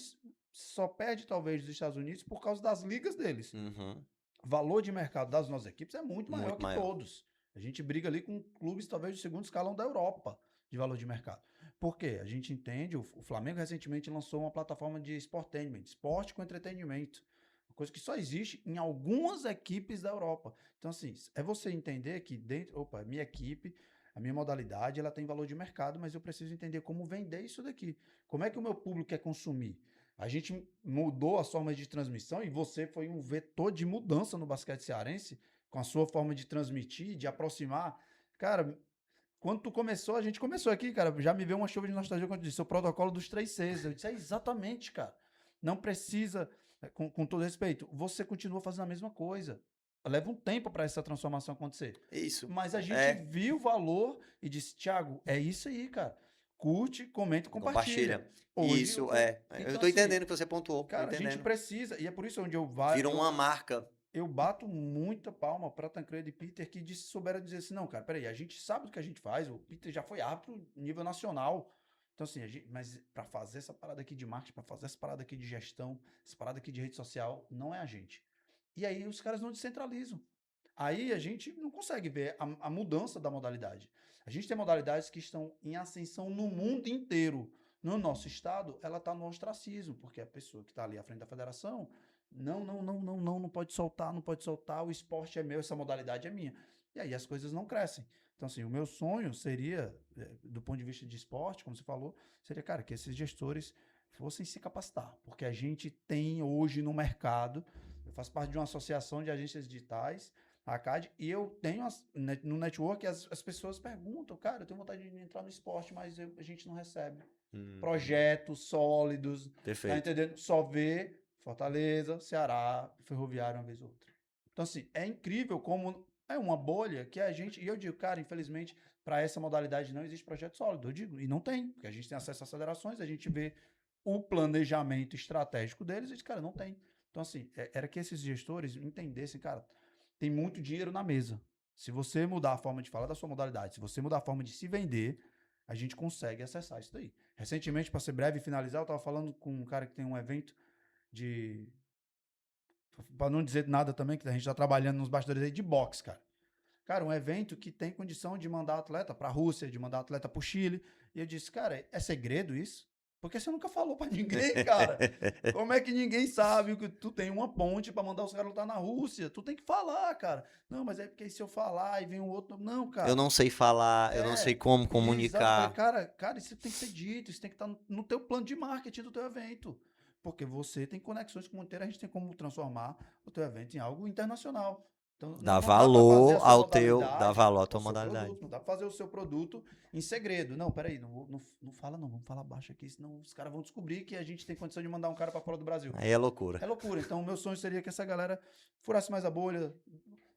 só perde talvez dos Estados Unidos por causa das ligas deles. Uhum. Valor de mercado das nossas equipes é muito maior Muito que maior. todos. A gente briga ali com clubes talvez do segundo escalão da Europa de valor de mercado. Por quê? A gente entende, o Flamengo recentemente lançou uma plataforma de sportainment, esporte com entretenimento. Uma coisa que só existe em algumas equipes da Europa. Então, assim, é você entender que dentro, opa, minha equipe, a minha modalidade, ela tem valor de mercado, mas eu preciso entender como vender isso daqui. Como é que o meu público quer consumir? A gente mudou as formas de transmissão e você foi um vetor de mudança no basquete cearense com a sua forma de transmitir, de aproximar. Cara, quando tu começou, a gente começou aqui, cara, já me veio uma chuva de nostalgia quando tu disse o protocolo dos 3 Cs. Eu disse, é exatamente, cara. Não precisa, com todo respeito, você continua fazendo a mesma coisa. Leva um tempo para essa transformação acontecer. Isso. Mas a gente É, viu o valor e disse, Thiago, é isso aí, cara. Curte, comenta e compartilha. Hoje, Isso, é. Eu então, tô assim, entendendo o que você pontuou. Tô cara, a gente entendendo. precisa, e é por isso onde Virou uma marca. eu bato muita palma para Tancredo e Peter que souberam dizer assim, não, cara, peraí, a gente sabe do que a gente faz, o Peter já foi árbitro nível nacional. Então, assim, mas para fazer essa parada aqui de marketing, para fazer essa parada aqui de gestão, essa parada aqui de rede social, não é a gente. E aí os caras não descentralizam. Aí a gente não consegue ver a mudança da modalidade. A gente tem modalidades que estão em ascensão no mundo inteiro. No nosso estado, ela está no ostracismo, porque a pessoa que está ali à frente da federação não pode soltar, não pode soltar, o esporte é meu, essa modalidade é minha. E aí as coisas não crescem. Então, assim, o meu sonho seria, do ponto de vista de esporte, como você falou, seria, cara, que esses gestores fossem se capacitar, porque a gente tem hoje no mercado, eu faço parte de uma associação de agências digitais, a CAD, e eu tenho no network, as pessoas perguntam, cara, eu tenho vontade de entrar no esporte, mas a gente não recebe projetos sólidos, tá Perfeito. entendendo? Só vê Fortaleza, Ceará, Ferroviário uma vez ou outra. Então, assim, é incrível como é uma bolha que a gente, e eu digo, cara, infelizmente, para essa modalidade não existe projeto sólido, eu digo, e não tem, porque a gente tem acesso às federações, a gente vê o planejamento estratégico deles, e diz, cara, não tem. Então, assim, era que esses gestores entendessem, cara, tem muito dinheiro na mesa. Se você mudar a forma de falar da sua modalidade, se você mudar a forma de se vender, a gente consegue acessar isso daí. Recentemente, para ser breve e finalizar, eu estava falando com um cara que tem um evento de. Para não dizer nada também, que a gente está trabalhando nos bastidores aí de boxe, cara. Cara, um evento que tem condição de mandar atleta para a Rússia, de mandar atleta para o Chile. E eu disse, cara, é segredo isso? Porque você nunca falou para ninguém, cara. Como é que ninguém sabe que tu tem uma ponte para mandar os caras lutar na Rússia? Tu tem que falar, cara. Não, mas é porque se eu falar e vem um outro. Não, cara. Eu não sei falar, eu não sei como Exato. Eu falei, comunicar. cara, isso tem que ser dito, isso tem que estar no teu plano de marketing do teu evento. Porque você tem conexões com o inteiro, a gente tem como transformar o teu evento em algo internacional. Então, Dá não dá para fazer a valor sua ao teu, dá modalidade, valor à tua ao seu modalidade. produto. Não dá para fazer o seu produto em segredo. Não, peraí, não fala não, vamos falar baixo aqui, senão os caras vão descobrir que a gente tem condição de mandar um cara para fora do Brasil. Aí é loucura. É loucura. Então, o meu sonho seria que essa galera furasse mais a bolha.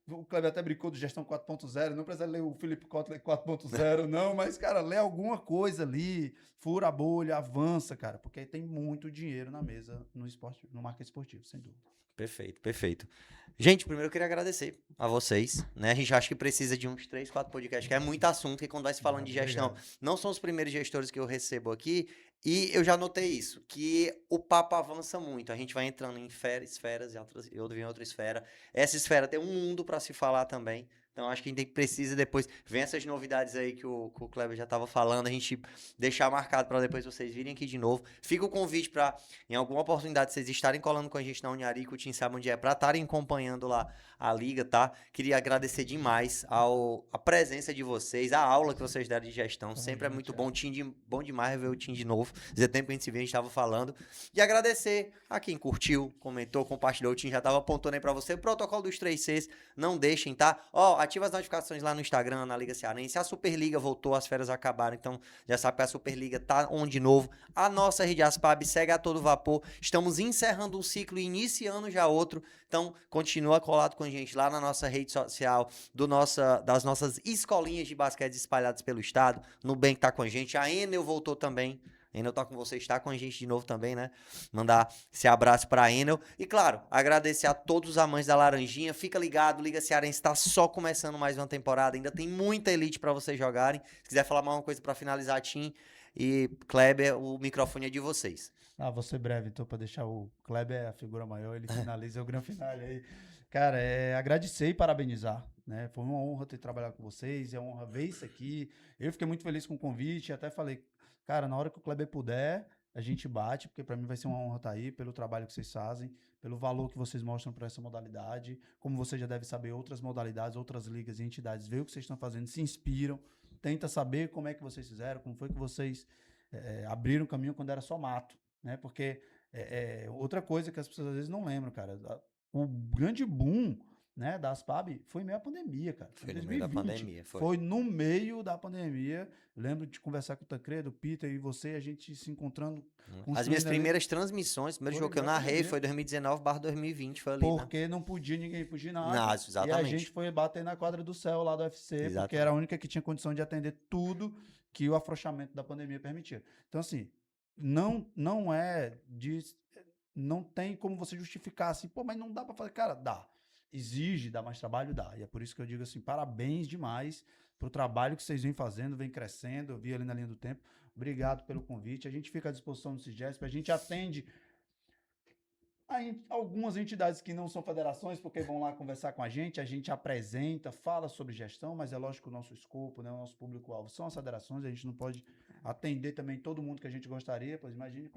O Kleber até brincou de gestão 4.0, não precisa ler o Philip Kotler 4.0, não, mas, cara, lê alguma coisa ali, fura a bolha, avança, cara, porque tem muito dinheiro na mesa no esporte, no marketing esportivo, sem dúvida. Perfeito, perfeito. Gente, primeiro eu queria agradecer a vocês, né? A gente acha que precisa de uns 3, 4 podcasts, que é muito assunto, que quando vai se falando de gestão, Obrigado. não são os primeiros gestores que eu recebo aqui, e eu já notei isso, que o papo avança muito, a gente vai entrando em esferas e outras em outra esfera. Essa esfera tem um mundo para se falar também, Então acho que a gente precisa depois, vem essas novidades aí que o Kleber já estava falando, a gente deixar marcado para depois vocês virem aqui de novo. Fica o convite para, em alguma oportunidade, vocês estarem colando com a gente na Uniarico, o Team sabe onde é, para estarem acompanhando lá a liga, tá? Queria agradecer demais a presença de vocês, a aula que vocês deram de gestão. Tamo Sempre é junto, muito Thiago. bom demais ver o Team de novo. Fazia tempo que a gente se via, a gente estava falando. E agradecer a quem curtiu, comentou, compartilhou. O Team já estava apontando aí para você. O protocolo dos 3Cs, não deixem, tá? Ó, ativa as notificações lá no Instagram, na Liga Cearense. A Superliga voltou, as férias acabaram, então já sabe que a Superliga tá on de novo. A nossa rede Aspab segue a todo vapor. Estamos encerrando um ciclo e iniciando já outro. Então, continua colado com a gente lá na nossa rede social, das nossas escolinhas de basquete espalhadas pelo estado. Nubank tá com a gente. A Enel voltou também. A Enel tá com você, está com a gente de novo também, né? Mandar esse abraço pra Enel. E claro, agradecer a todos os amantes da Laranjinha. Fica ligado, Liga Cearense está só começando mais uma temporada. Ainda tem muita elite pra vocês jogarem. Se quiser falar mais uma coisa pra finalizar, Tim e Kleber, o microfone é de vocês. Vou ser breve, então, para deixar o Kleber a figura maior, ele finaliza o grande final aí. Cara, agradecer e parabenizar, né? Foi uma honra ter trabalhado com vocês, é uma honra ver isso aqui. Eu fiquei muito feliz com o convite, até falei, cara, na hora que o Kleber puder, a gente bate, porque para mim vai ser uma honra estar aí, pelo trabalho que vocês fazem, pelo valor que vocês mostram para essa modalidade. Como você já deve saber, outras modalidades, outras ligas e entidades, vê o que vocês estão fazendo, se inspiram, tenta saber como é que vocês fizeram, como foi que vocês abriram o caminho quando era só mato, né? Porque outra coisa que as pessoas às vezes não lembram, cara, o grande boom, né, da Aspab foi em meio à pandemia, cara. Foi Em no meio da 2020. pandemia, foi. Foi no meio da pandemia. Lembro de conversar com o Tancredo, o Peter e você, a gente se encontrando, As minhas construindo ali, primeiras transmissões, o primeiro foi jogo que eu meio à narrei pandemia, foi 2019/2020, foi ali, né? porque não podia ninguém fugir nada. Não, E a exatamente. gente foi bater na quadra do céu lá do UFC, porque Exatamente. era a única que tinha condição de atender tudo que o afrouxamento da pandemia permitia. Então, assim, não é de. Não tem como você justificar assim, pô, mas não dá para fazer. Cara, dá. Exige, dá mais trabalho, dá. E é por isso que eu digo assim, parabéns demais pro trabalho que vocês vêm fazendo, vem crescendo. Eu vi ali na linha do tempo. Obrigado pelo convite. A gente fica à disposição do CIGESP, a gente atende algumas entidades que não são federações, porque vão lá conversar com a gente apresenta, fala sobre gestão, mas é lógico que o nosso escopo, né, o nosso público-alvo são as federações, a gente não pode atender também todo mundo que a gente gostaria, pois imagine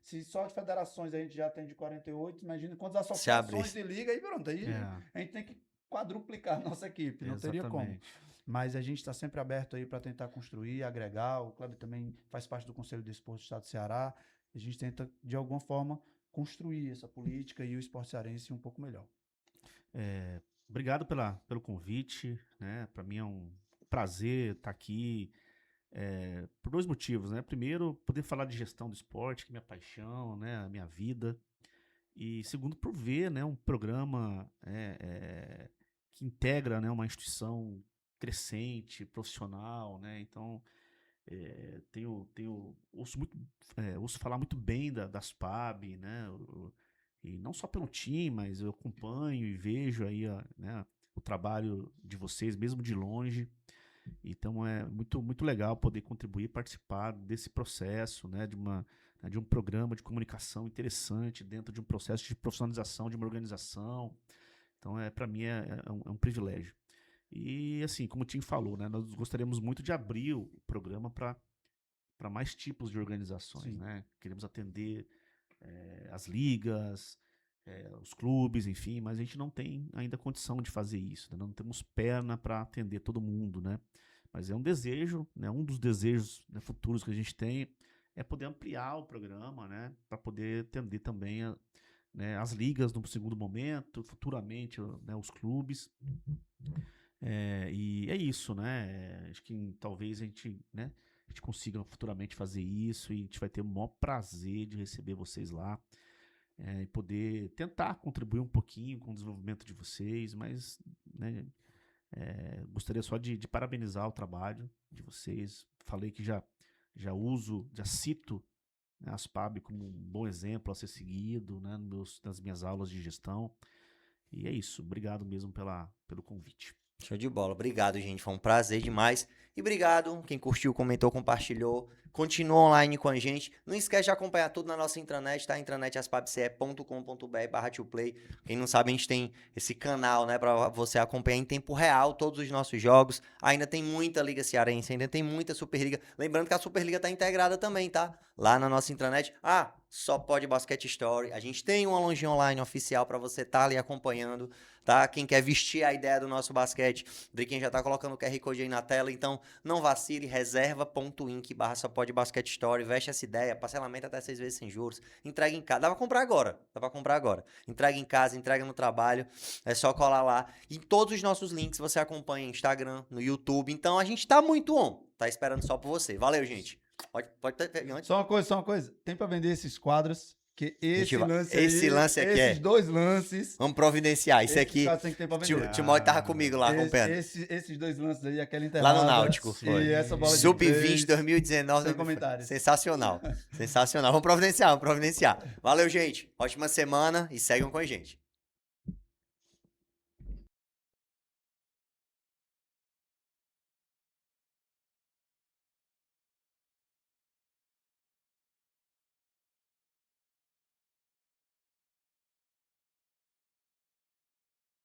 se só de federações a gente já atende 48, imagine quantas Se abre. associações de liga, aí pronto, aí É, a gente tem que quadruplicar a nossa equipe, não teria como. exatamente. Mas a gente está sempre aberto aí para tentar construir, agregar. O Kleber também faz parte do Conselho de Esporte do Estado do Ceará. A gente tenta, de alguma forma, construir essa política e o esporte cearense um pouco melhor. Obrigado pelo convite, né? Para mim é um prazer estar aqui, por dois motivos, né? Primeiro, poder falar de gestão do esporte, que é minha paixão, né? A minha vida. E segundo, por ver, né, um programa que integra, né, uma instituição crescente, profissional, né? Então, ouço falar muito bem da Aspab, né? E não só pelo time, mas eu acompanho e vejo aí, né, o trabalho de vocês, mesmo de longe. Então é muito, muito legal poder contribuir, participar desse processo, né, de um programa de comunicação interessante dentro de um processo de profissionalização de uma organização. Então, para mim, é um privilégio. E, assim, como o Tim falou, né, nós gostaríamos muito de abrir o programa para mais tipos de organizações, Sim. né? Queremos atender as ligas, os clubes, enfim, mas a gente não tem ainda condição de fazer isso, né? Não temos perna para atender todo mundo, né? Mas é um desejo, né? Um dos desejos, né, futuros que a gente tem é poder ampliar o programa, né? Para poder atender também né, as ligas no segundo momento, futuramente, né, os clubes. E é isso, né? Acho que talvez a gente, né, a gente consiga futuramente fazer isso e a gente vai ter o maior prazer de receber vocês lá e poder tentar contribuir um pouquinho com o desenvolvimento de vocês, mas, né, gostaria só de parabenizar o trabalho de vocês. Falei que já cito, né, a Aspab como um bom exemplo a ser seguido, né, nas minhas aulas de gestão. E é isso. Obrigado mesmo pelo convite. Show de bola. Obrigado, gente. Foi um prazer demais. E obrigado quem curtiu, comentou, compartilhou. Continua online com a gente. Não esquece de acompanhar tudo na nossa intranet, tá? intranetaspabce.com.br/2play. Quem não sabe, a gente tem esse canal, né, para você acompanhar em tempo real todos os nossos jogos. Ainda tem muita Liga Cearense, ainda tem muita Superliga. Lembrando que a Superliga tá integrada também, tá? Lá na nossa intranet. Ah, só pode Basquete Story. A gente tem uma lojinha online oficial para você estar ali acompanhando, tá? Quem quer vestir a ideia do nosso basquete, Driquinha já tá colocando o QR Code aí na tela, então não vacile, reserva.inc/só-pode-basquete-story, veste essa ideia, parcelamento até 6 vezes sem juros, entrega em casa, dá pra comprar agora, entrega em casa, entrega no trabalho, é só colar lá, em todos os nossos links você acompanha no Instagram, no YouTube, então a gente tá muito on, tá esperando só por você, valeu gente. Pode ter antes. Só uma coisa. Tem pra vender esses quadros, que Gente, esse lance aqui esses dois lances, Vamos providenciar, isso esses aqui, quadros tem que ter pra vender. Timóteo tava comigo lá acompanhando. Esses dois lances aí, aquela Lá enterrada. no Náutico, foi. E essa bola de Sub-20 três, 2019. sem comentários. Sensacional. Sensacional. Vamos providenciar. Valeu, gente. Ótima semana e sigam com a gente.